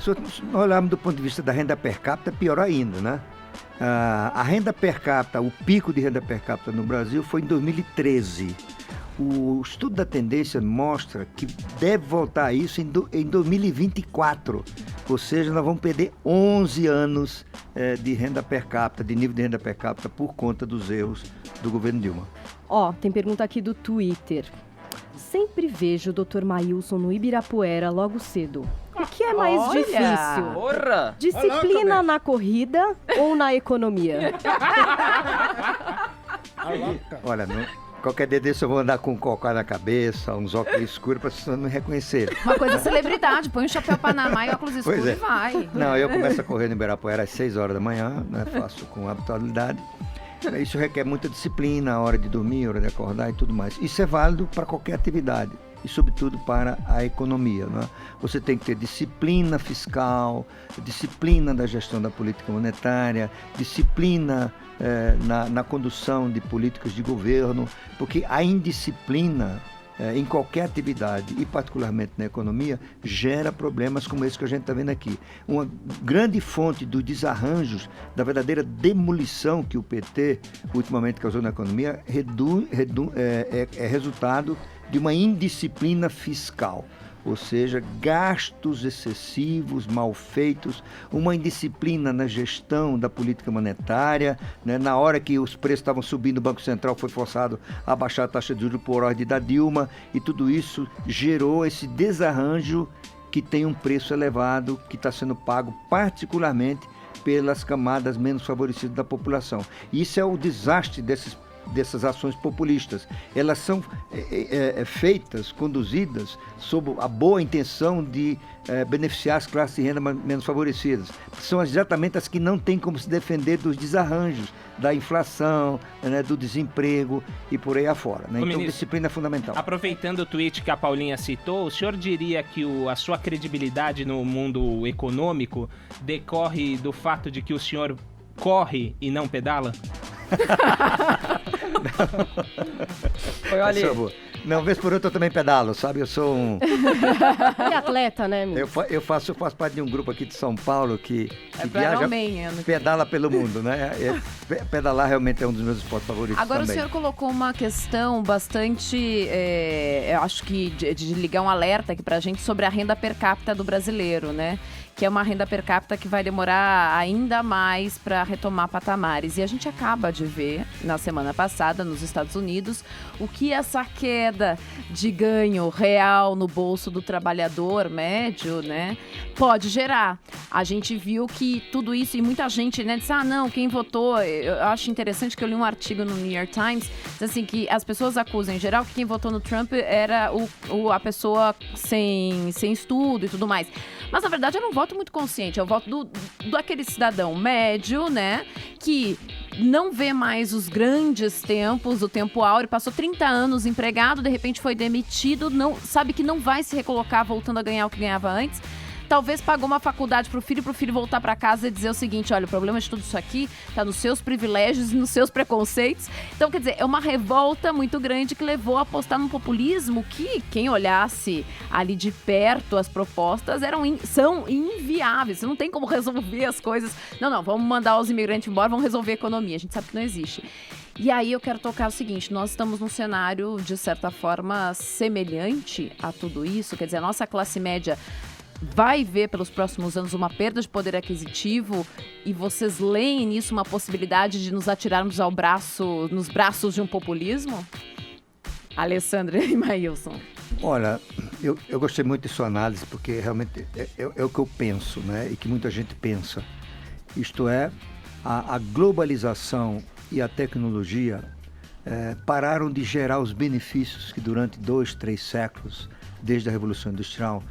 Se nós olharmos do ponto de vista da renda per capita, é pior ainda, né? A renda per capita, o pico de renda per capita no Brasil foi em 2013. O estudo da tendência mostra que deve voltar a isso em 2024. Ou seja, nós vamos perder 11 anos de renda per capita, de nível de renda per capita, por conta dos erros do governo Dilma. Tem pergunta aqui do Twitter. Sempre vejo o Dr. Maílson no Ibirapuera logo cedo. O que é mais difícil? Porra! Disciplina na corrida ou na economia? Olha, qualquer dia desse eu vou andar com um cocó na cabeça, uns óculos escuros para as pessoas me reconhecerem. Uma coisa é celebridade, põe um chapéu Panamá e óculos escuros e vai. Não, eu começo a correr no Ibirapuera às 6 horas da manhã, né? Faço com habitualidade. Isso requer muita disciplina, a hora de dormir, a hora de acordar e tudo mais. Isso é válido para qualquer atividade e, sobretudo, para a economia, né? Você tem que ter disciplina fiscal, disciplina da gestão da política monetária, disciplina na condução de políticas de governo, porque a indisciplina em qualquer atividade, e particularmente na economia, gera problemas como esse que a gente está vendo aqui. Uma grande fonte dos desarranjos, da verdadeira demolição que o PT ultimamente causou na economia, é resultado de uma indisciplina fiscal. Ou seja, gastos excessivos, mal feitos, uma indisciplina na gestão da política monetária, né? Na hora que os preços estavam subindo, o Banco Central foi forçado a baixar a taxa de juros por ordem da Dilma, e tudo isso gerou esse desarranjo que tem um preço elevado, que está sendo pago particularmente pelas camadas menos favorecidas da população. E isso é o desastre dessas ações populistas. Elas são feitas, conduzidas sob a boa intenção de beneficiar as classes de renda menos favorecidas. São exatamente as que não têm como se defender dos desarranjos, da inflação, né, do desemprego e por aí afora, né? Então, ministro, disciplina é fundamental. Aproveitando o tweet que a Paulinha citou, o senhor diria que a sua credibilidade no mundo econômico decorre do fato de que o senhor corre e não pedala? Foi ali. Não, vez por outra eu também pedalo, sabe? Eu sou um... É atleta, né, meu? Eu faço parte de um grupo aqui de São Paulo que viaja, Man, pedala pelo mundo, né? Pedalar realmente é um dos meus esportes favoritos. Agora também. O senhor colocou uma questão bastante, eu acho que de ligar um alerta aqui pra gente sobre a renda per capita do brasileiro, né? Que é uma renda per capita que vai demorar ainda mais para retomar patamares. E a gente acaba de ver, na semana passada, nos Estados Unidos, o que essa queda de ganho real no bolso do trabalhador médio, né, pode gerar. A gente viu que tudo isso, e muita gente, né, disse, não, quem votou... Eu acho interessante que eu li um artigo no New York Times, diz assim, que as pessoas acusam, em geral, que quem votou no Trump era a pessoa sem estudo e tudo mais. Mas, na verdade, era um voto muito consciente. É o voto daquele cidadão médio, né, que não vê mais os grandes tempos, o tempo áureo, passou 30 anos empregado, de repente foi demitido, sabe que não vai se recolocar voltando a ganhar o que ganhava antes. Talvez pagou uma faculdade pro filho voltar para casa e dizer o seguinte, olha, o problema de tudo isso aqui tá nos seus privilégios e nos seus preconceitos. Então, quer dizer, é uma revolta muito grande que levou a apostar num populismo que, quem olhasse ali de perto as propostas, são inviáveis. Você não tem como resolver as coisas. Não, vamos mandar os imigrantes embora, vamos resolver a economia. A gente sabe que não existe. E aí eu quero tocar o seguinte, nós estamos num cenário, de certa forma, semelhante a tudo isso. Quer dizer, a nossa classe média vai ver pelos próximos anos uma perda de poder aquisitivo, e vocês leem nisso uma possibilidade de nos atirarmos nos braços de um populismo? Alessandra e Maílson. Olha, eu gostei muito de sua análise, porque realmente é o que eu penso, né? E que muita gente pensa. Isto é, a globalização e a tecnologia pararam de gerar os benefícios que durante 2, 3 séculos, desde a Revolução Industrial,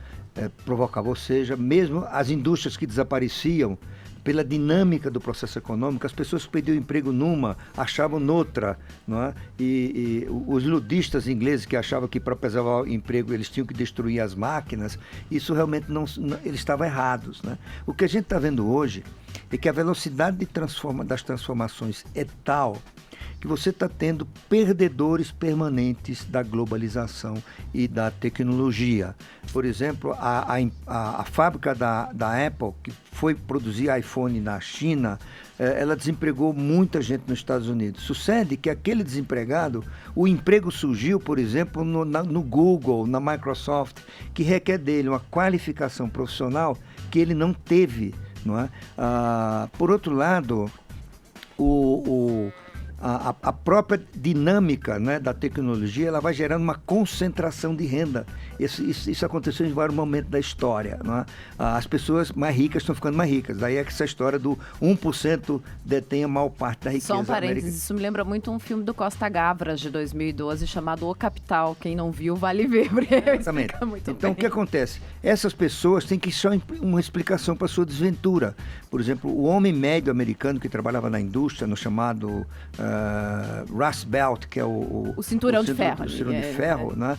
provocavam. Ou seja, mesmo as indústrias que desapareciam, pela dinâmica do processo econômico, as pessoas que perdiam emprego numa, achavam noutra, não é? E os ludistas ingleses que achavam que para preservar o emprego eles tinham que destruir as máquinas, isso realmente eles estavam errados, né? O que a gente está vendo hoje é que a velocidade das transformações é tal que você está tendo perdedores permanentes da globalização e da tecnologia. Por exemplo, a fábrica da Apple, que foi produzir iPhone na China, ela desempregou muita gente nos Estados Unidos. Sucede que aquele desempregado, o emprego surgiu, por exemplo, no Google, na Microsoft, que requer dele uma qualificação profissional que ele não teve, não é? Por outro lado, a própria dinâmica, né, da tecnologia, ela vai gerando uma concentração de renda. Isso aconteceu em vários momentos da história, não é? As pessoas mais ricas estão ficando mais ricas. Daí é que essa história do 1% detém a maior parte da riqueza. Só um parênteses, americana. isso me lembra muito um filme do Costa Gavras, de 2012, chamado O Capital. Quem não viu, vale ver, porque Exatamente. muito Então, bem. o que acontece? Essas pessoas têm que só uma explicação para a sua desventura. Por exemplo, o homem médio americano que trabalhava na indústria, no chamado Rust Belt, que é o cinturão de ferro. O cinturão de ferro, né?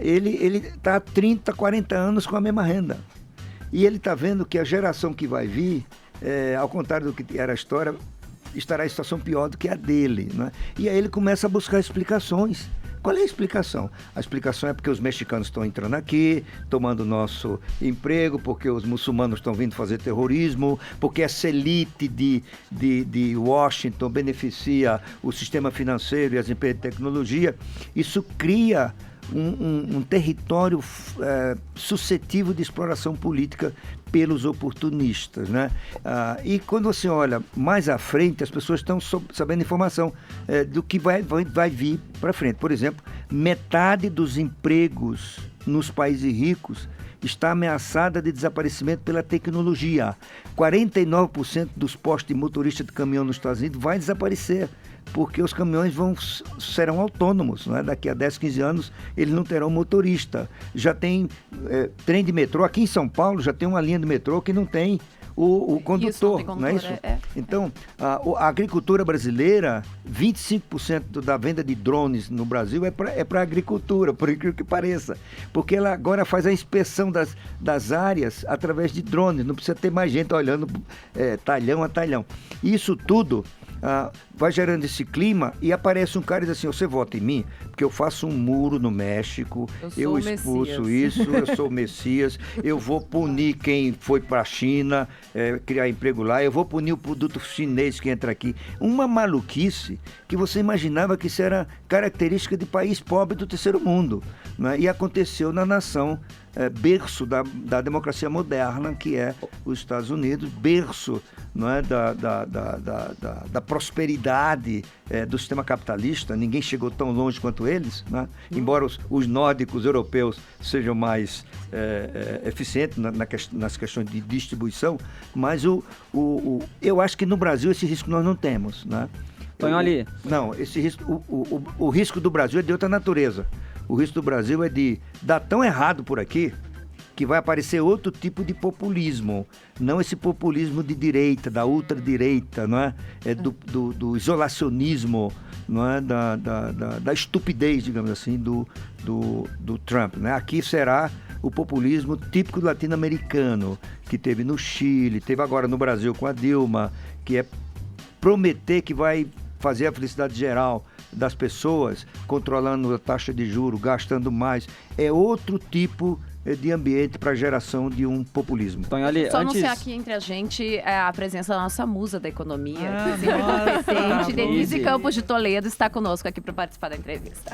Ele está há 30, 40 anos com a mesma renda. E ele está vendo que a geração que vai vir, ao contrário do que era a história, estará em situação pior do que a dele, né? E aí ele começa a buscar explicações. Qual é a explicação? A explicação é porque os mexicanos estão entrando aqui, tomando nosso emprego, porque os muçulmanos estão vindo fazer terrorismo, porque essa elite de Washington beneficia o sistema financeiro e as empresas de tecnologia. Isso cria um território suscetível de exploração política pelos oportunistas, né? E quando você olha mais à frente, as pessoas estão sabendo informação do que vai vir para frente. Por exemplo, metade dos empregos nos países ricos está ameaçada de desaparecimento pela tecnologia. 49% dos postos de motorista de caminhão nos Estados Unidos vai desaparecer, porque os caminhões serão autônomos, né? Daqui a 10, 15 anos eles não terão motorista. Já tem trem de metrô, aqui em São Paulo já tem uma linha de metrô que não tem o condutor, não é isso? Então, a agricultura brasileira, 25% da venda de drones no Brasil é para a agricultura, por incrível que pareça, porque ela agora faz a inspeção das áreas através de drones, não precisa ter mais gente olhando talhão a talhão. Isso tudo vai gerando esse clima e aparece um cara e diz assim: você vota em mim porque eu faço um muro no México, eu expulso isso, eu sou o Messias, eu vou punir quem foi para a China criar emprego lá, eu vou punir o produto chinês que entra aqui. Uma maluquice que você imaginava que isso era característica de país pobre do terceiro mundo, né? E aconteceu na nação berço da democracia moderna, que é os Estados Unidos, berço, não é, da prosperidade do sistema capitalista. Ninguém chegou tão longe quanto eles, né? Embora os nórdicos europeus sejam mais eficientes nas questões de distribuição, mas eu acho que no Brasil esse risco nós não temos, né? Tonholi. Não, esse risco, o risco do Brasil é de outra natureza. O risco do Brasil é de dar tão errado por aqui que vai aparecer outro tipo de populismo. Não esse populismo de direita, da ultradireita, não é? Do isolacionismo, não é? Da estupidez, digamos assim, do Trump, né? Aqui será o populismo típico latino-americano, que teve no Chile, teve agora no Brasil com a Dilma, que é prometer que vai fazer a felicidade geral das pessoas, controlando a taxa de juros, gastando mais. É outro tipo de ambiente para a geração de um populismo. Tonholi, Só anunciar aqui entre a gente a presença da nossa musa da economia, competente, Denise Campos de Toledo, está conosco aqui para participar da entrevista.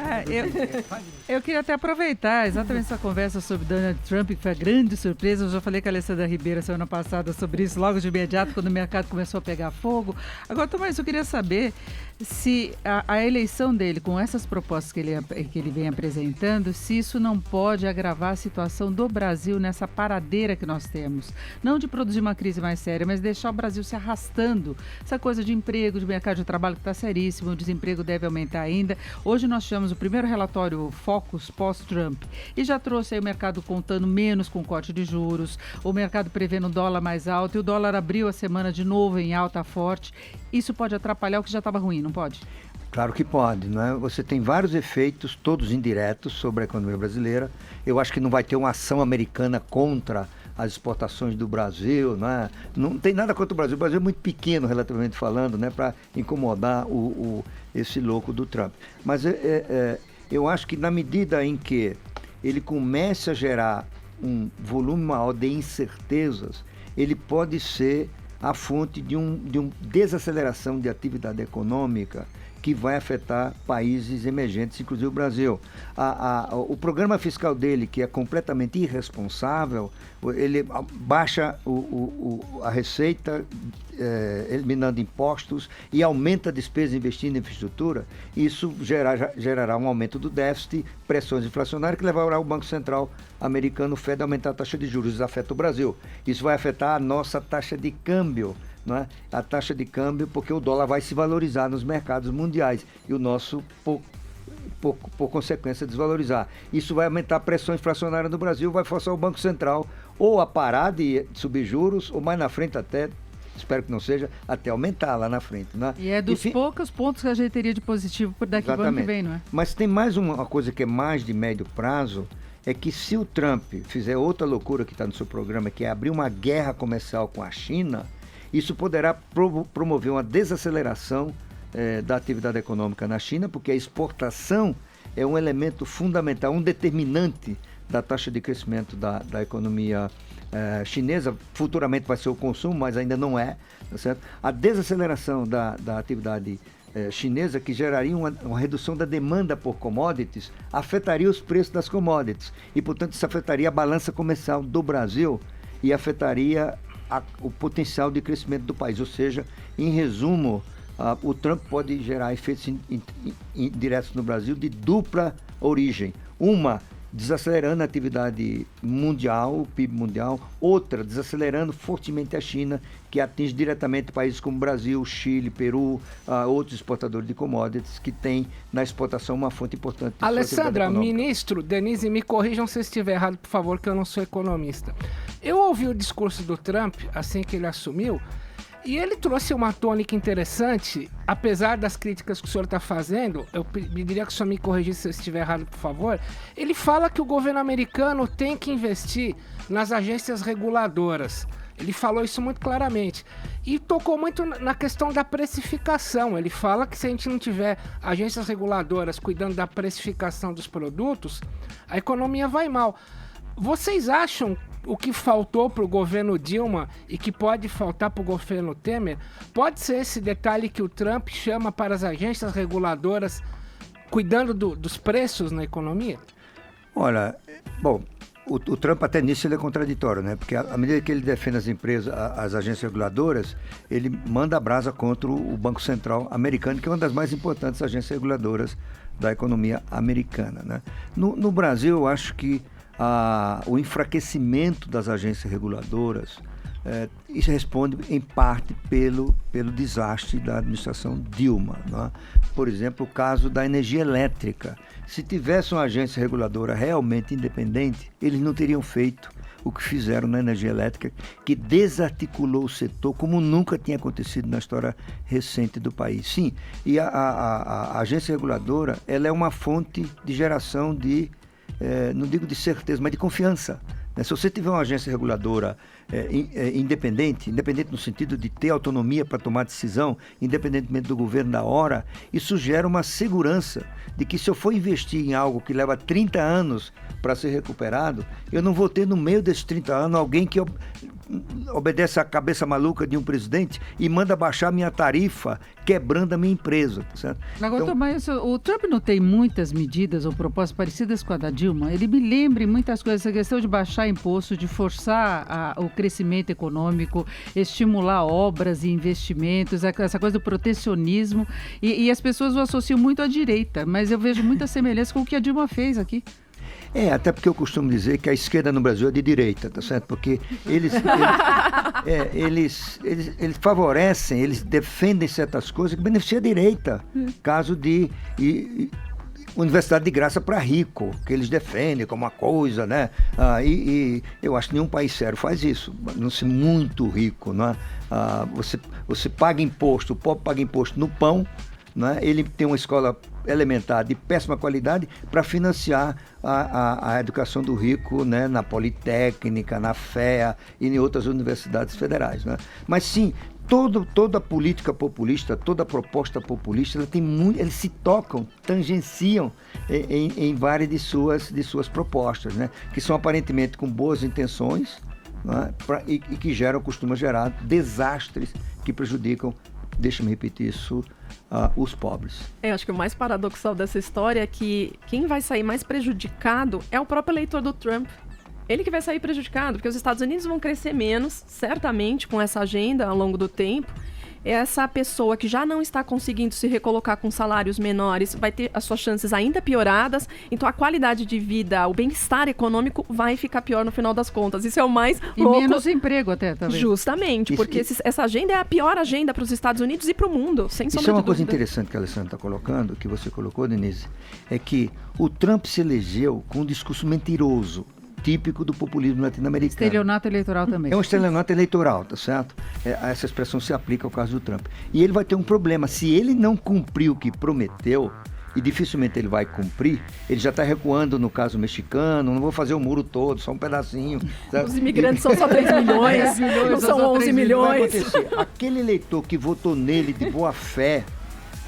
Eu queria até aproveitar exatamente essa conversa sobre Donald Trump, que foi a grande surpresa. Eu já falei com a Alessandra Ribeira semana passada sobre isso, logo de imediato, quando o mercado começou a pegar fogo. Agora, Tomás, eu queria saber se a eleição dele, com essas propostas que ele vem apresentando, se isso não pode agravar a situação participação do Brasil nessa paradeira que nós temos. Não de produzir uma crise mais séria, mas deixar o Brasil se arrastando. Essa coisa de emprego, de mercado de trabalho que está seríssimo, o desemprego deve aumentar ainda. Hoje nós tivemos o primeiro relatório Focus pós-Trump e já trouxe aí o mercado contando menos com corte de juros, o mercado prevendo dólar mais alto e o dólar abriu a semana de novo em alta forte. Isso pode atrapalhar o que já estava ruim, não pode? Claro que pode, não é? Você tem vários efeitos, todos indiretos, sobre a economia brasileira. Eu acho que não vai ter uma ação americana contra as exportações do Brasil, não é? Não tem nada contra o Brasil. O Brasil é muito pequeno, relativamente falando, né, para incomodar esse louco do Trump. Mas eu acho que na medida em que ele comece a gerar um volume maior de incertezas, ele pode ser a fonte de uma desaceleração de atividade econômica que vai afetar países emergentes, inclusive o Brasil. O programa fiscal dele, que é completamente irresponsável, ele baixa a receita, eliminando impostos, e aumenta a despesa investindo em infraestrutura. Isso gerará um aumento do déficit, pressões inflacionárias, que levará o Banco Central americano, o Fed, a aumentar a taxa de juros. Isso afeta o Brasil. Isso vai afetar a nossa taxa de câmbio, não é? A taxa de câmbio, porque o dólar vai se valorizar nos mercados mundiais e o nosso, por consequência, desvalorizar. Isso vai aumentar a pressão inflacionária no Brasil, vai forçar o Banco Central ou a parar de subir juros, ou mais na frente até, espero que não seja, até aumentar lá na frente. Né? E é dos poucos pontos que a gente teria de positivo por daqui para o ano que vem, não é? Mas tem mais uma coisa que é mais de médio prazo, é que se o Trump fizer outra loucura que está no seu programa, que é abrir uma guerra comercial com a China, isso poderá promover uma desaceleração da atividade econômica na China, porque a exportação é um elemento fundamental, um determinante da taxa de crescimento da economia chinesa. Futuramente vai ser o consumo, mas ainda não é, tá certo? A desaceleração da atividade chinesa, que geraria uma redução da demanda por commodities, afetaria os preços das commodities e, portanto, isso afetaria a balança comercial do Brasil e afetaria o potencial de crescimento do país. Ou seja, em resumo, o Trump pode gerar efeitos indiretos no Brasil de dupla origem. Uma, desacelerando a atividade mundial, o PIB mundial. Outra, desacelerando fortemente a China, que atinge diretamente países como Brasil, Chile, Peru, outros exportadores de commodities, que têm na exportação uma fonte importante. Alessandra, ministro, Denise, me corrijam se eu estiver errado, por favor, que eu não sou economista. Eu ouvi o discurso do Trump, assim que ele assumiu, e ele trouxe uma tônica interessante, apesar das críticas que o senhor está fazendo. Eu pediria que o senhor me corrigisse se eu estiver errado, por favor. Ele fala que o governo americano tem que investir nas agências reguladoras. Ele falou isso muito claramente. E tocou muito na questão da precificação. Ele fala que se a gente não tiver agências reguladoras cuidando da precificação dos produtos, a economia vai mal. Vocês acham o que faltou para o governo Dilma e que pode faltar para o governo Temer? Pode ser esse detalhe que o Trump chama para as agências reguladoras cuidando dos preços na economia? Olha, bom, o Trump até nisso ele é contraditório, né? Porque à medida que ele defende as empresas, as agências reguladoras, ele manda a brasa contra o Banco Central americano, que é uma das mais importantes agências reguladoras da economia americana, né? No Brasil, eu acho que o enfraquecimento das agências reguladoras, isso responde em parte pelo desastre da administração Dilma, né? Por exemplo, o caso da energia elétrica. Se tivesse uma agência reguladora realmente independente, eles não teriam feito o que fizeram na energia elétrica, que desarticulou o setor como nunca tinha acontecido na história recente do país. Sim, e a agência reguladora, ela é uma fonte de geração de não digo de certeza, mas de confiança. Se você tiver uma agência reguladora independente no sentido de ter autonomia para tomar decisão, independentemente do governo da hora, isso gera uma segurança de que se eu for investir em algo que leva 30 anos para ser recuperado, eu não vou ter no meio desses 30 anos alguém que obedece à cabeça maluca de um presidente e manda baixar minha tarifa, quebrando a minha empresa, tá certo? Agora, então, mas o Trump não tem muitas medidas ou propostas parecidas com a da Dilma? Ele me lembra em muitas coisas, essa questão de baixar imposto, de forçar o crescimento econômico, estimular obras e investimentos, essa coisa do protecionismo, e as pessoas o associam muito à direita, mas eu vejo muita semelhança com o que a Dilma fez aqui. Até porque eu costumo dizer que a esquerda no Brasil é de direita, tá certo? Porque eles favorecem, eles defendem certas coisas que beneficiam a direita. Caso de universidade de graça para rico, que eles defendem como uma coisa, né? E eu acho que nenhum país sério faz isso. Não ser muito rico, né? Você paga imposto, o pobre paga imposto no pão, né? Ele tem uma escola elementar de péssima qualidade para financiar a educação do rico, né, na Politécnica, na FEA e em outras universidades federais, né? Mas sim, toda política populista, toda proposta populista, eles se tocam, tangenciam em várias de suas propostas, né? Que são aparentemente com boas intenções, né, e que costumam gerar desastres que prejudicam, deixa-me repetir isso, os pobres. Acho que o mais paradoxal dessa história é que quem vai sair mais prejudicado é o próprio eleitor do Trump. Ele que vai sair prejudicado, porque os Estados Unidos vão crescer menos, certamente, com essa agenda ao longo do tempo. Essa pessoa que já não está conseguindo se recolocar com salários menores vai ter as suas chances ainda pioradas, então a qualidade de vida, o bem-estar econômico vai ficar pior no final das contas. Isso é o mais louco. E menos emprego até, talvez. Justamente, porque essa agenda é a pior agenda para os Estados Unidos e para o mundo, sem sombra de dúvida. Isso é uma coisa interessante que a Alessandra está colocando, que você colocou, Denise, é que o Trump se elegeu com um discurso mentiroso, típico do populismo latino-americano. Estelionato eleitoral também. É um estelionato eleitoral, tá certo? Essa expressão se aplica ao caso do Trump. E ele vai ter um problema. Se ele não cumprir o que prometeu, e dificilmente ele vai cumprir, ele já está recuando no caso mexicano, não vou fazer o muro todo, só um pedacinho. Sabe? Os imigrantes são só 3 milhões, não são 11 milhões. Vai acontecer. Aquele eleitor que votou nele de boa fé,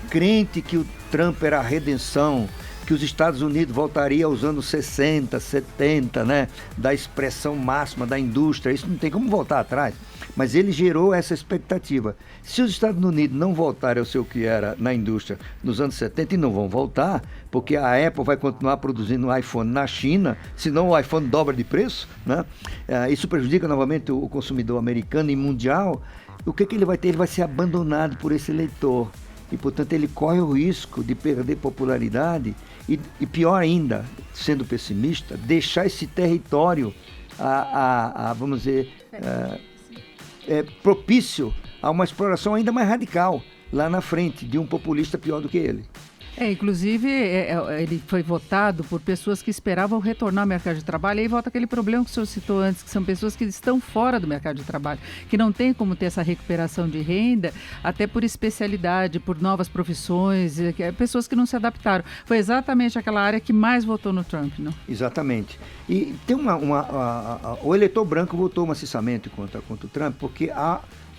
crente que o Trump era a redenção, que os Estados Unidos voltaria aos anos 60, 70, né, da expressão máxima da indústria, isso não tem como voltar atrás, mas ele gerou essa expectativa. Se os Estados Unidos não voltarem ao seu que era na indústria nos anos 70, e não vão voltar, porque a Apple vai continuar produzindo um iPhone na China, senão o iPhone dobra de preço, né? Isso prejudica novamente o consumidor americano e mundial. O que ele vai ter? Ele vai ser abandonado por esse eleitor. E, portanto, ele corre o risco de perder popularidade e pior ainda, sendo pessimista, deixar esse território, vamos dizer, propício a uma exploração ainda mais radical lá na frente de um populista pior do que ele. Inclusive, ele foi votado por pessoas que esperavam retornar ao mercado de trabalho. E aí volta aquele problema que o senhor citou antes, que são pessoas que estão fora do mercado de trabalho, que não tem como ter essa recuperação de renda, até por especialidade, por novas profissões, pessoas que não se adaptaram. Foi exatamente aquela área que mais votou no Trump, não? Exatamente. E tem o eleitor branco votou maciçamente contra o Trump, porque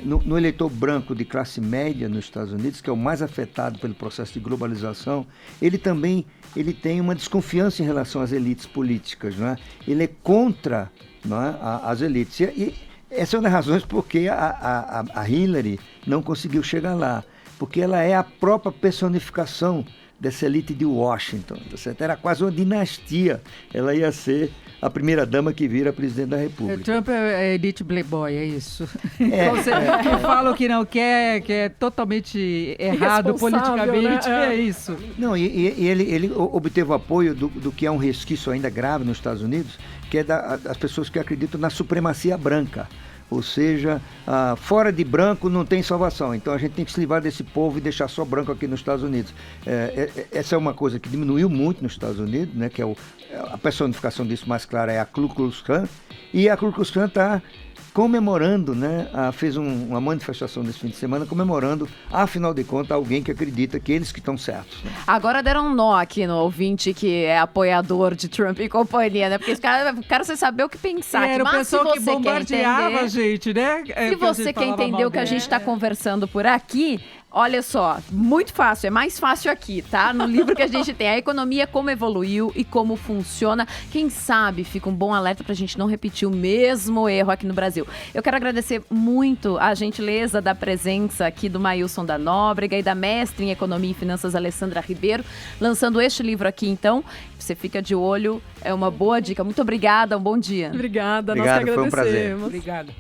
no eleitor branco de classe média nos Estados Unidos, que é o mais afetado pelo processo de globalização, ele tem uma desconfiança em relação às elites políticas, não é? Ele é contra, não é, as elites. E essa é uma das razões porque a Hillary não conseguiu chegar lá, porque ela é a própria personificação dessa elite de Washington, tá certo? Era quase uma dinastia. Ela ia ser a primeira dama que vira presidente da República. Trump é elite playboy, é isso. Que falam que não quer, que é totalmente errado politicamente, né? É isso. Não, e ele obteve o apoio do que é um resquício ainda grave nos Estados Unidos, que é das pessoas que acreditam na supremacia branca. Ou seja, fora de branco não tem salvação. Então a gente tem que se livrar desse povo e deixar só branco aqui nos Estados Unidos. Essa é uma coisa que diminuiu muito nos Estados Unidos, né, que a personificação disso mais clara é a Ku Klux Klan. E a Ku Klux Klan está comemorando, né, fez uma manifestação nesse fim de semana comemorando, afinal de contas, alguém que acredita que eles que estão certos. Né? Agora deram um nó aqui no ouvinte que é apoiador de Trump e companhia, né? Porque os caras sem saber o que pensar. Era o pessoal que bombardeava a gente, né? Se você quer entender o que a gente está conversando por aqui, olha só, muito fácil, é mais fácil aqui, tá? No livro que a gente tem, a economia, como evoluiu e como funciona. Quem sabe fica um bom alerta pra gente não repetir o mesmo erro aqui no Brasil. Eu quero agradecer muito a gentileza da presença aqui do Maílson da Nóbrega e da mestre em Economia e Finanças, Alessandra Ribeiro, lançando este livro aqui, então. Você fica de olho, é uma boa dica. Muito obrigada, um bom dia. Obrigada, nós que agradecemos. Foi um prazer. Obrigado.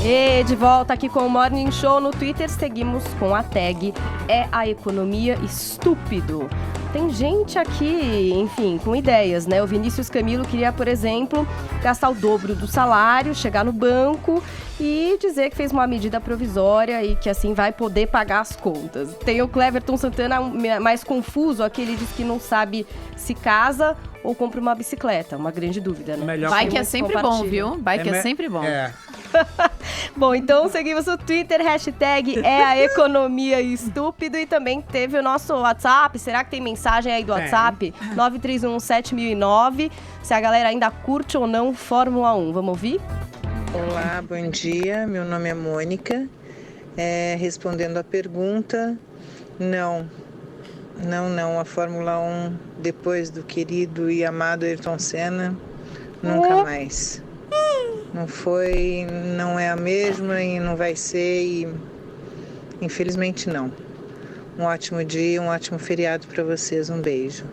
E de volta aqui com o Morning Show no Twitter, seguimos com a tag É a Economia Estúpido. Tem gente aqui, enfim, com ideias, né? O Vinícius Camilo queria, por exemplo, gastar o dobro do salário, chegar no banco e dizer que fez uma medida provisória e que assim vai poder pagar as contas. Tem o Cleverton Santana mais confuso, aquele diz que não sabe se casa ou compra uma bicicleta, uma grande dúvida, né? Melhor bike é sempre bom, viu? Bike é sempre bom. É. Bom, então seguimos o Twitter, hashtag É a Economia Estúpido, e também teve o nosso WhatsApp. Será que tem mensagem aí do WhatsApp? 9317009. Se a galera ainda curte ou não Fórmula 1. Vamos ouvir? Olá, bom dia. Meu nome é Mônica. Respondendo a pergunta, não, a Fórmula 1, depois do querido e amado Ayrton Senna, nunca mais. Não foi, não é a mesma e não vai ser, e infelizmente não. Um ótimo dia, um ótimo feriado para vocês. Um beijo.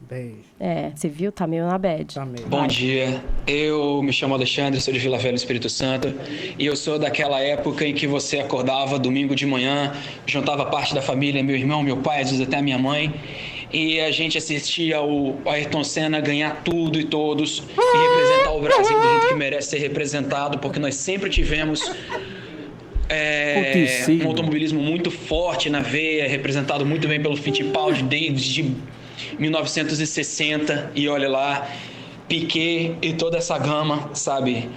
Beijo. Você viu? Tá meio na bad. Tá meio. Bom dia, eu me chamo Alexandre, sou de Vila Velha, Espírito Santo, e eu sou daquela época em que você acordava domingo de manhã, juntava parte da família, meu irmão, meu pai, às vezes até a minha mãe, e a gente assistia o Ayrton Senna ganhar tudo e todos e representar o Brasil do jeito que merece ser representado, porque nós sempre tivemos um automobilismo muito forte na veia, representado muito bem pelo Fittipaldi desde 1960, e olha lá, Piquet e toda essa gama, sabe?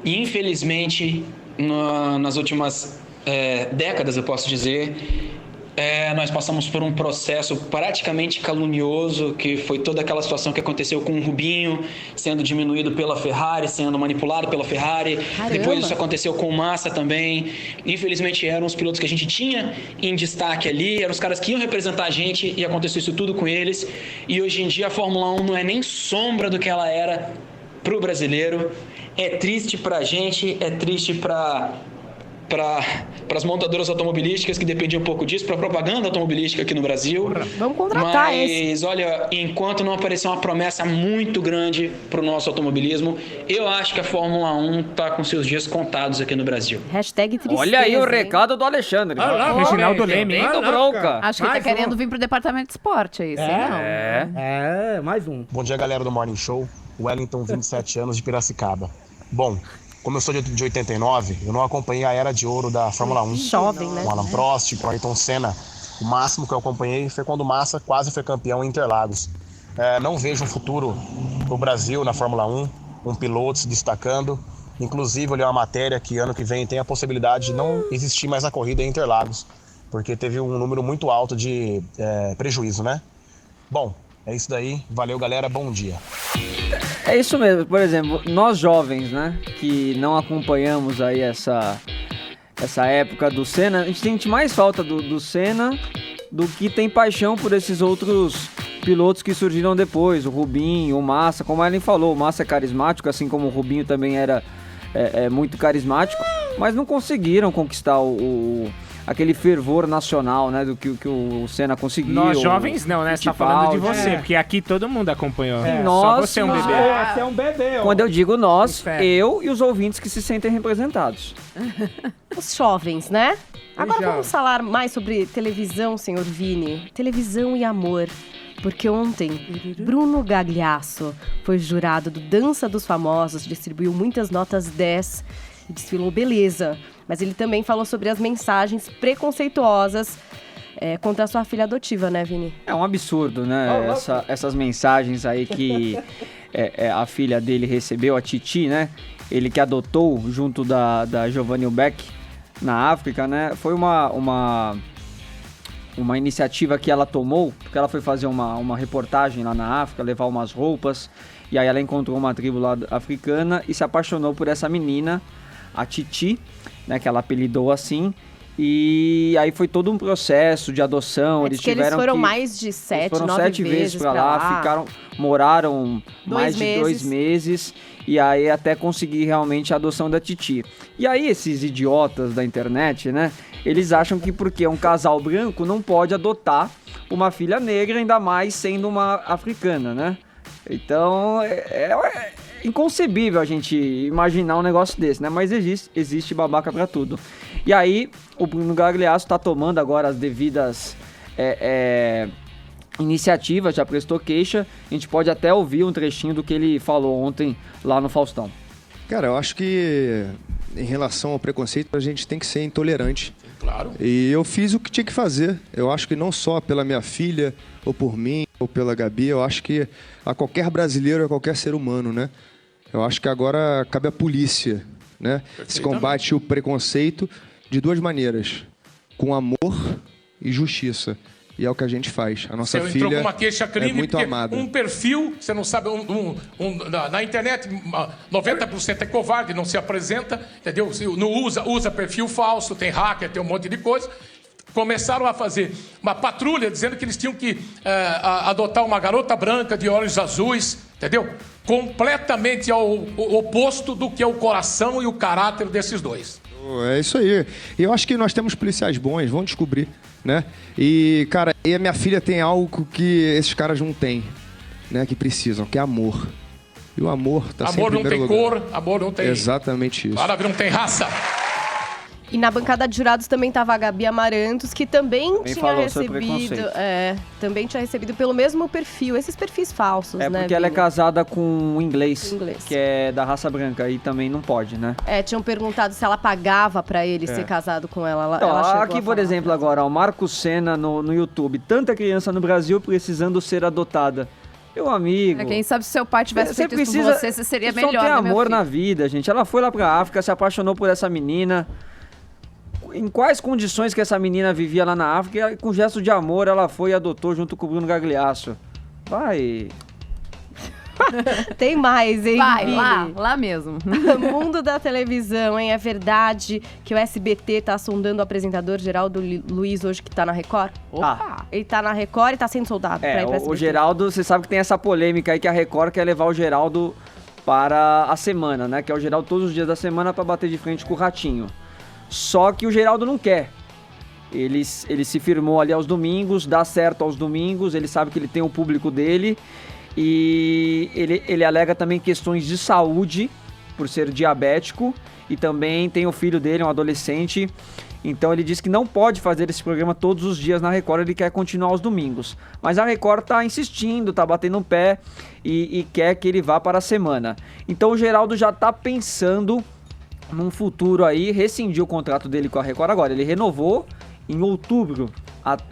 E infelizmente, nas últimas décadas, eu posso dizer, nós passamos por um processo praticamente calunioso, que foi toda aquela situação que aconteceu com o Rubinho, sendo diminuído pela Ferrari, sendo manipulado pela Ferrari. Caramba. Depois isso aconteceu com o Massa também. Infelizmente eram os pilotos que a gente tinha em destaque ali, eram os caras que iam representar a gente, e aconteceu isso tudo com eles. E hoje em dia a Fórmula 1 não é nem sombra do que ela era pro brasileiro. É triste pra gente, é triste para as montadoras automobilísticas que dependiam um pouco disso, para a propaganda automobilística aqui no Brasil. Vamos contratar esse. Mas, olha, enquanto não aparecer uma promessa muito grande para o nosso automobilismo, eu acho que a Fórmula 1 está com seus dias contados aqui no Brasil. Hashtag tristeza. Olha aí o recado do Alexandre. Reginaldo Leme. Bem do bronca. Acho que tá querendo vir pro departamento de esporte aí, sim, não. Mais um. Bom dia, galera do Morning Show. Wellington, 27 anos, de Piracicaba. Bom, como eu sou de 89, eu não acompanhei a era de ouro da Fórmula 1. Jovem, né? Com Alan Prost, com Ayrton Senna. O máximo que eu acompanhei foi quando o Massa quase foi campeão em Interlagos. Não vejo um futuro no Brasil na Fórmula 1, um piloto se destacando. Inclusive, eu li uma matéria que ano que vem tem a possibilidade de não existir mais a corrida em Interlagos, porque teve um número muito alto de prejuízo, né? Bom, é isso daí. Valeu, galera. Bom dia. É isso mesmo. Por exemplo, nós jovens, né, que não acompanhamos aí essa época do Senna, a gente sente mais falta do Senna do que tem paixão por esses outros pilotos que surgiram depois, o Rubinho, o Massa. Como a Ellen falou, o Massa é carismático, assim como o Rubinho também era muito carismático, mas não conseguiram conquistar aquele fervor nacional, né, do que o Senna conseguiu. Nós jovens não, né? Você tá falando de você, porque aqui todo mundo acompanhou. Só você é um bebê. Você é um bebê. Quando eu digo nós, eu e os ouvintes que se sentem representados. Os jovens, né? Agora vamos falar mais sobre televisão, senhor Vini. Televisão e amor. Porque ontem, Bruno Gagliasso foi jurado do Dança dos Famosos, distribuiu muitas notas 10 e desfilou beleza. Mas ele também falou sobre as mensagens preconceituosas contra a sua filha adotiva, né, Vini? É um absurdo, né? Essas mensagens aí que a filha dele recebeu, a Titi, né? Ele que adotou junto da Giovanni Beck na África, né? Foi uma iniciativa que ela tomou, porque ela foi fazer uma reportagem lá na África, levar umas roupas, e aí ela encontrou uma tribo lá africana e se apaixonou por essa menina, a Titi, né, que ela apelidou assim, e aí foi todo um processo de adoção. Eles foram mais de 7 vezes pra lá, moraram mais de 2 meses, e aí até conseguir realmente a adoção da Titi. E aí esses idiotas da internet, né, eles acham que porque é um casal branco não pode adotar uma filha negra, ainda mais sendo uma africana, né? Então inconcebível a gente imaginar um negócio desse, né? Mas existe babaca pra tudo. E aí, o Bruno Gagliasso tá tomando agora as devidas iniciativas, já prestou queixa. A gente pode até ouvir um trechinho do que ele falou ontem lá no Faustão. Cara, eu acho que em relação ao preconceito, a gente tem que ser intolerante. Claro. E eu fiz o que tinha que fazer. Eu acho que não só pela minha filha, ou por mim, ou pela Gabi, eu acho que a qualquer brasileiro, a qualquer ser humano, né? Eu acho que agora cabe à polícia, né? Se combate o preconceito de duas maneiras, com amor e justiça. E é o que a gente faz. A nossa filha entrou com uma queixa crime é muito amada. Um perfil, você não sabe, na internet 90% é covarde, não se apresenta, entendeu? Não usa perfil falso, tem hacker, tem um monte de coisa. Começaram a fazer uma patrulha dizendo que eles tinham que adotar uma garota branca de olhos azuis, entendeu? Completamente ao oposto do que é o coração e o caráter desses dois. É isso aí. E eu acho que nós temos policiais bons, vão descobrir, né? E, cara, e a minha filha tem algo que esses caras não têm, né? Que precisam, que é amor. E o amor tá sempre em primeiro lugar. Amor não tem cor, amor não tem... Exatamente isso. Maravilha, não tem raça. E na bancada de jurados também estava a Gabi Amarantos, que também tinha recebido... também tinha recebido pelo mesmo perfil, esses perfis falsos, né? Porque ela é casada com um inglês, que é da raça branca, e também não pode, né? Tinham perguntado se ela pagava pra ele ser casado com ela. Então, ela aqui, por exemplo, agora, o Marcos Senna no YouTube. Tanta criança no Brasil precisando ser adotada. Meu amigo... Quem sabe se seu pai tivesse feito isso com você seria melhor, só tem né, meu amor filho? na vida, gente. Ela foi lá pra África, se apaixonou por essa menina... Em quais condições que essa menina vivia lá na África, com gesto de amor ela foi e adotou junto com o Bruno Gagliasso. Vai. Tem mais, hein? Vai, lá mesmo. Mundo da televisão, hein? É verdade que o SBT tá sondando o apresentador Geraldo Luiz hoje, que tá na Record? Opa! Ele tá na Record e tá sendo soldado pra ir pra SBT. O Geraldo, você sabe que tem essa polêmica aí que a Record quer levar o Geraldo para a semana, né? Que é o Geraldo todos os dias da semana pra bater de frente com o Ratinho. Só que o Geraldo não quer. Ele se firmou ali aos domingos, dá certo aos domingos, ele sabe que ele tem o público dele e ele alega também questões de saúde por ser diabético e também tem o filho dele, um adolescente. Então ele diz que não pode fazer esse programa todos os dias na Record, ele quer continuar aos domingos. Mas a Record tá insistindo, tá batendo o pé e quer que ele vá para a semana. Então o Geraldo já tá pensando num futuro aí, rescindiu o contrato dele com a Record agora. Ele renovou em outubro,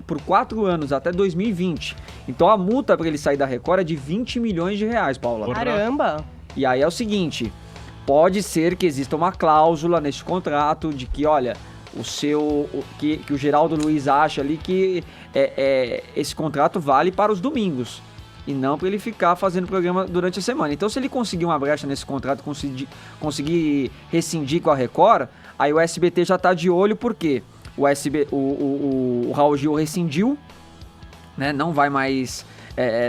por 4 anos, até 2020. Então a multa para ele sair da Record é de 20 milhões de reais, Paula. Caramba! E aí é o seguinte, pode ser que exista uma cláusula neste contrato de que, olha, que o Geraldo Luiz acha ali que esse contrato vale para os domingos. E não para ele ficar fazendo programa durante a semana. Então, se ele conseguir uma brecha nesse contrato, conseguir rescindir com a Record, aí o SBT já tá de olho, porque o Raul Gil rescindiu, né? Não vai mais,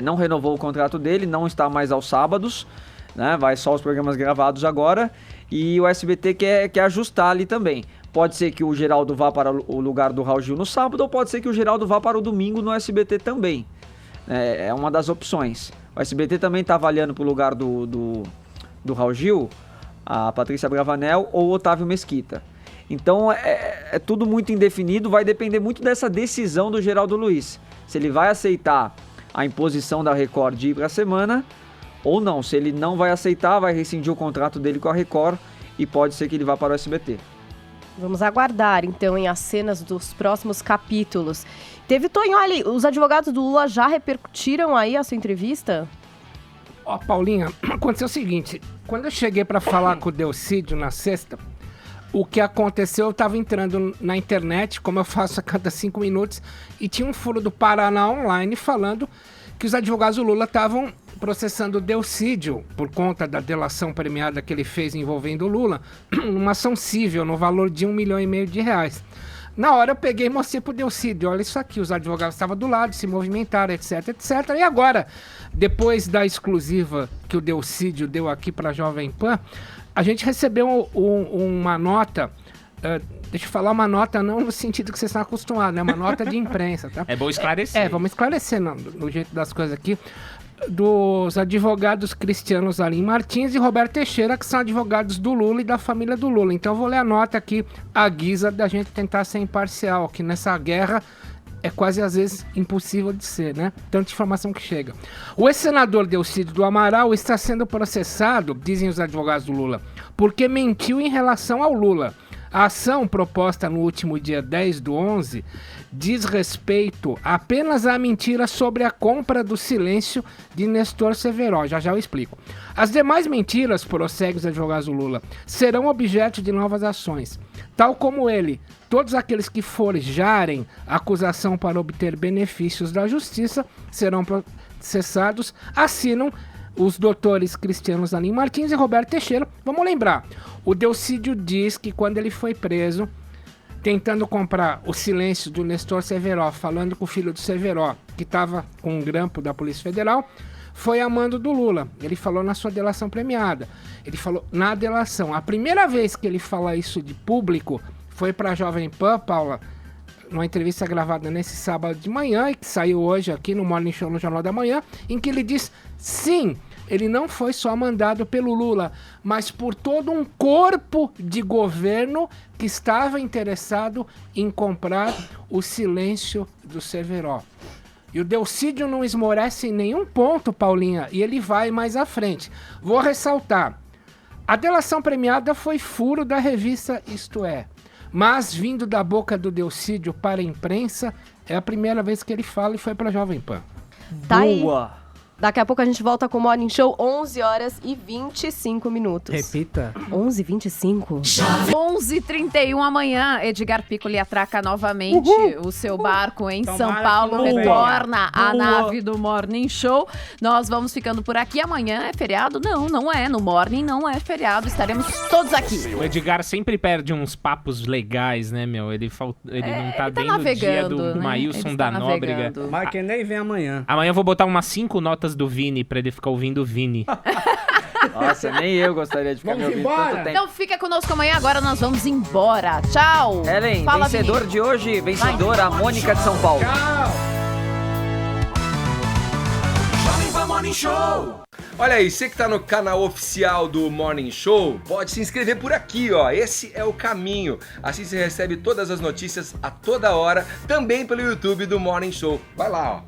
não renovou o contrato dele, não está mais aos sábados, né? Vai só os programas gravados agora, e o SBT quer ajustar ali também. Pode ser que o Geraldo vá para o lugar do Raul Gil no sábado, ou pode ser que o Geraldo vá para o domingo no SBT também. É uma das opções. O SBT também está avaliando para o lugar do Raul Gil, a Patrícia Bravanel ou o Otávio Mesquita. Então é tudo muito indefinido, vai depender muito dessa decisão do Geraldo Luiz. Se ele vai aceitar a imposição da Record de ir para a semana ou não. Se ele não vai aceitar, vai rescindir o contrato dele com a Record e pode ser que ele vá para o SBT. Vamos aguardar, então, em as cenas dos próximos capítulos. Teve Tonholi, os advogados do Lula já repercutiram aí a sua entrevista? Paulinha, aconteceu o seguinte, quando eu cheguei para falar com o Delcídio na sexta, o que aconteceu, eu estava entrando na internet, como eu faço a cada 5 minutos, e tinha um furo do Paraná Online falando que os advogados do Lula estavam processando o Delcídio por conta da delação premiada que ele fez envolvendo o Lula, uma ação civil no valor de R$1,5 milhão. Na hora eu peguei e mostrei pro Delcídio, olha isso aqui, os advogados estavam do lado, se movimentaram, etc, etc. E agora, depois da exclusiva que o Delcídio deu aqui pra Jovem Pan, a gente recebeu uma nota, deixa eu falar uma nota não no sentido que vocês estão acostumados, né? Uma nota de imprensa, tá? É bom esclarecer. Vamos esclarecer no jeito das coisas aqui. dos advogados Cristiano Zanin Martins e Roberto Teixeira, que são advogados do Lula e da família do Lula. Então eu vou ler a nota aqui, à guisa da gente tentar ser imparcial, que nessa guerra é quase às vezes impossível de ser, né? Tanta informação que chega. O ex-senador Delcídio do Amaral está sendo processado, dizem os advogados do Lula, porque mentiu em relação ao Lula. A ação proposta no último dia 10/11 diz respeito apenas à mentira sobre a compra do silêncio de Nestor Severo. Já eu explico. As demais mentiras, prossegue os advogados do Lula, serão objeto de novas ações. Tal como ele, todos aqueles que forjarem acusação para obter benefícios da justiça serão processados, assinam os doutores Cristiano Zanin Martins e Roberto Teixeira. Vamos lembrar, o Delcídio diz que quando ele foi preso, tentando comprar o silêncio do Nestor Severo, falando com o filho do Severo, que estava com um grampo da Polícia Federal, foi a mando do Lula. Ele falou na sua delação premiada. Ele falou na delação. A primeira vez que ele fala isso de público foi para a Jovem Pan, Paula, numa entrevista gravada nesse sábado de manhã, e que saiu hoje aqui no Morning Show, no Jornal da Manhã, em que ele diz, sim, ele não foi só mandado pelo Lula, mas por todo um corpo de governo que estava interessado em comprar o silêncio do Severo. E o Delcídio não esmorece em nenhum ponto, Paulinha, e ele vai mais à frente. Vou ressaltar, a delação premiada foi furo da revista Isto É, mas vindo da boca do Delcídio para a imprensa, é a primeira vez que ele fala e foi para a Jovem Pan. Tá aí. Daqui a pouco a gente volta com o Morning Show, 11h25. Repita. 11h25. 11h31 amanhã, Edgar Piccoli atraca novamente o seu barco em São Paulo, que não retorna à venha. nave do Morning Show. Nós vamos ficando por aqui. Amanhã é feriado? Não é. No Morning não é feriado. Estaremos todos aqui. O Edgar sempre perde uns papos legais, né, meu? Ele não tá bem no dia do né? Maílson da Nóbrega. Mas que nem vem amanhã. Amanhã eu vou botar umas 5 notas do Vini pra ele ficar ouvindo o Vini. Nossa, nem eu gostaria de ficar me ouvindo tanto tempo. Então fica conosco amanhã. Agora nós vamos embora. Tchau. Ellen, Fala, vencedor Vini. de hoje, vencedora, a Mônica de São Paulo. Jovem Pan Morning Show. Olha aí, você que tá no canal oficial do Morning Show, pode se inscrever por aqui, ó. Esse é o caminho. Assim você recebe todas as notícias a toda hora, também pelo YouTube do Morning Show. Vai lá, ó.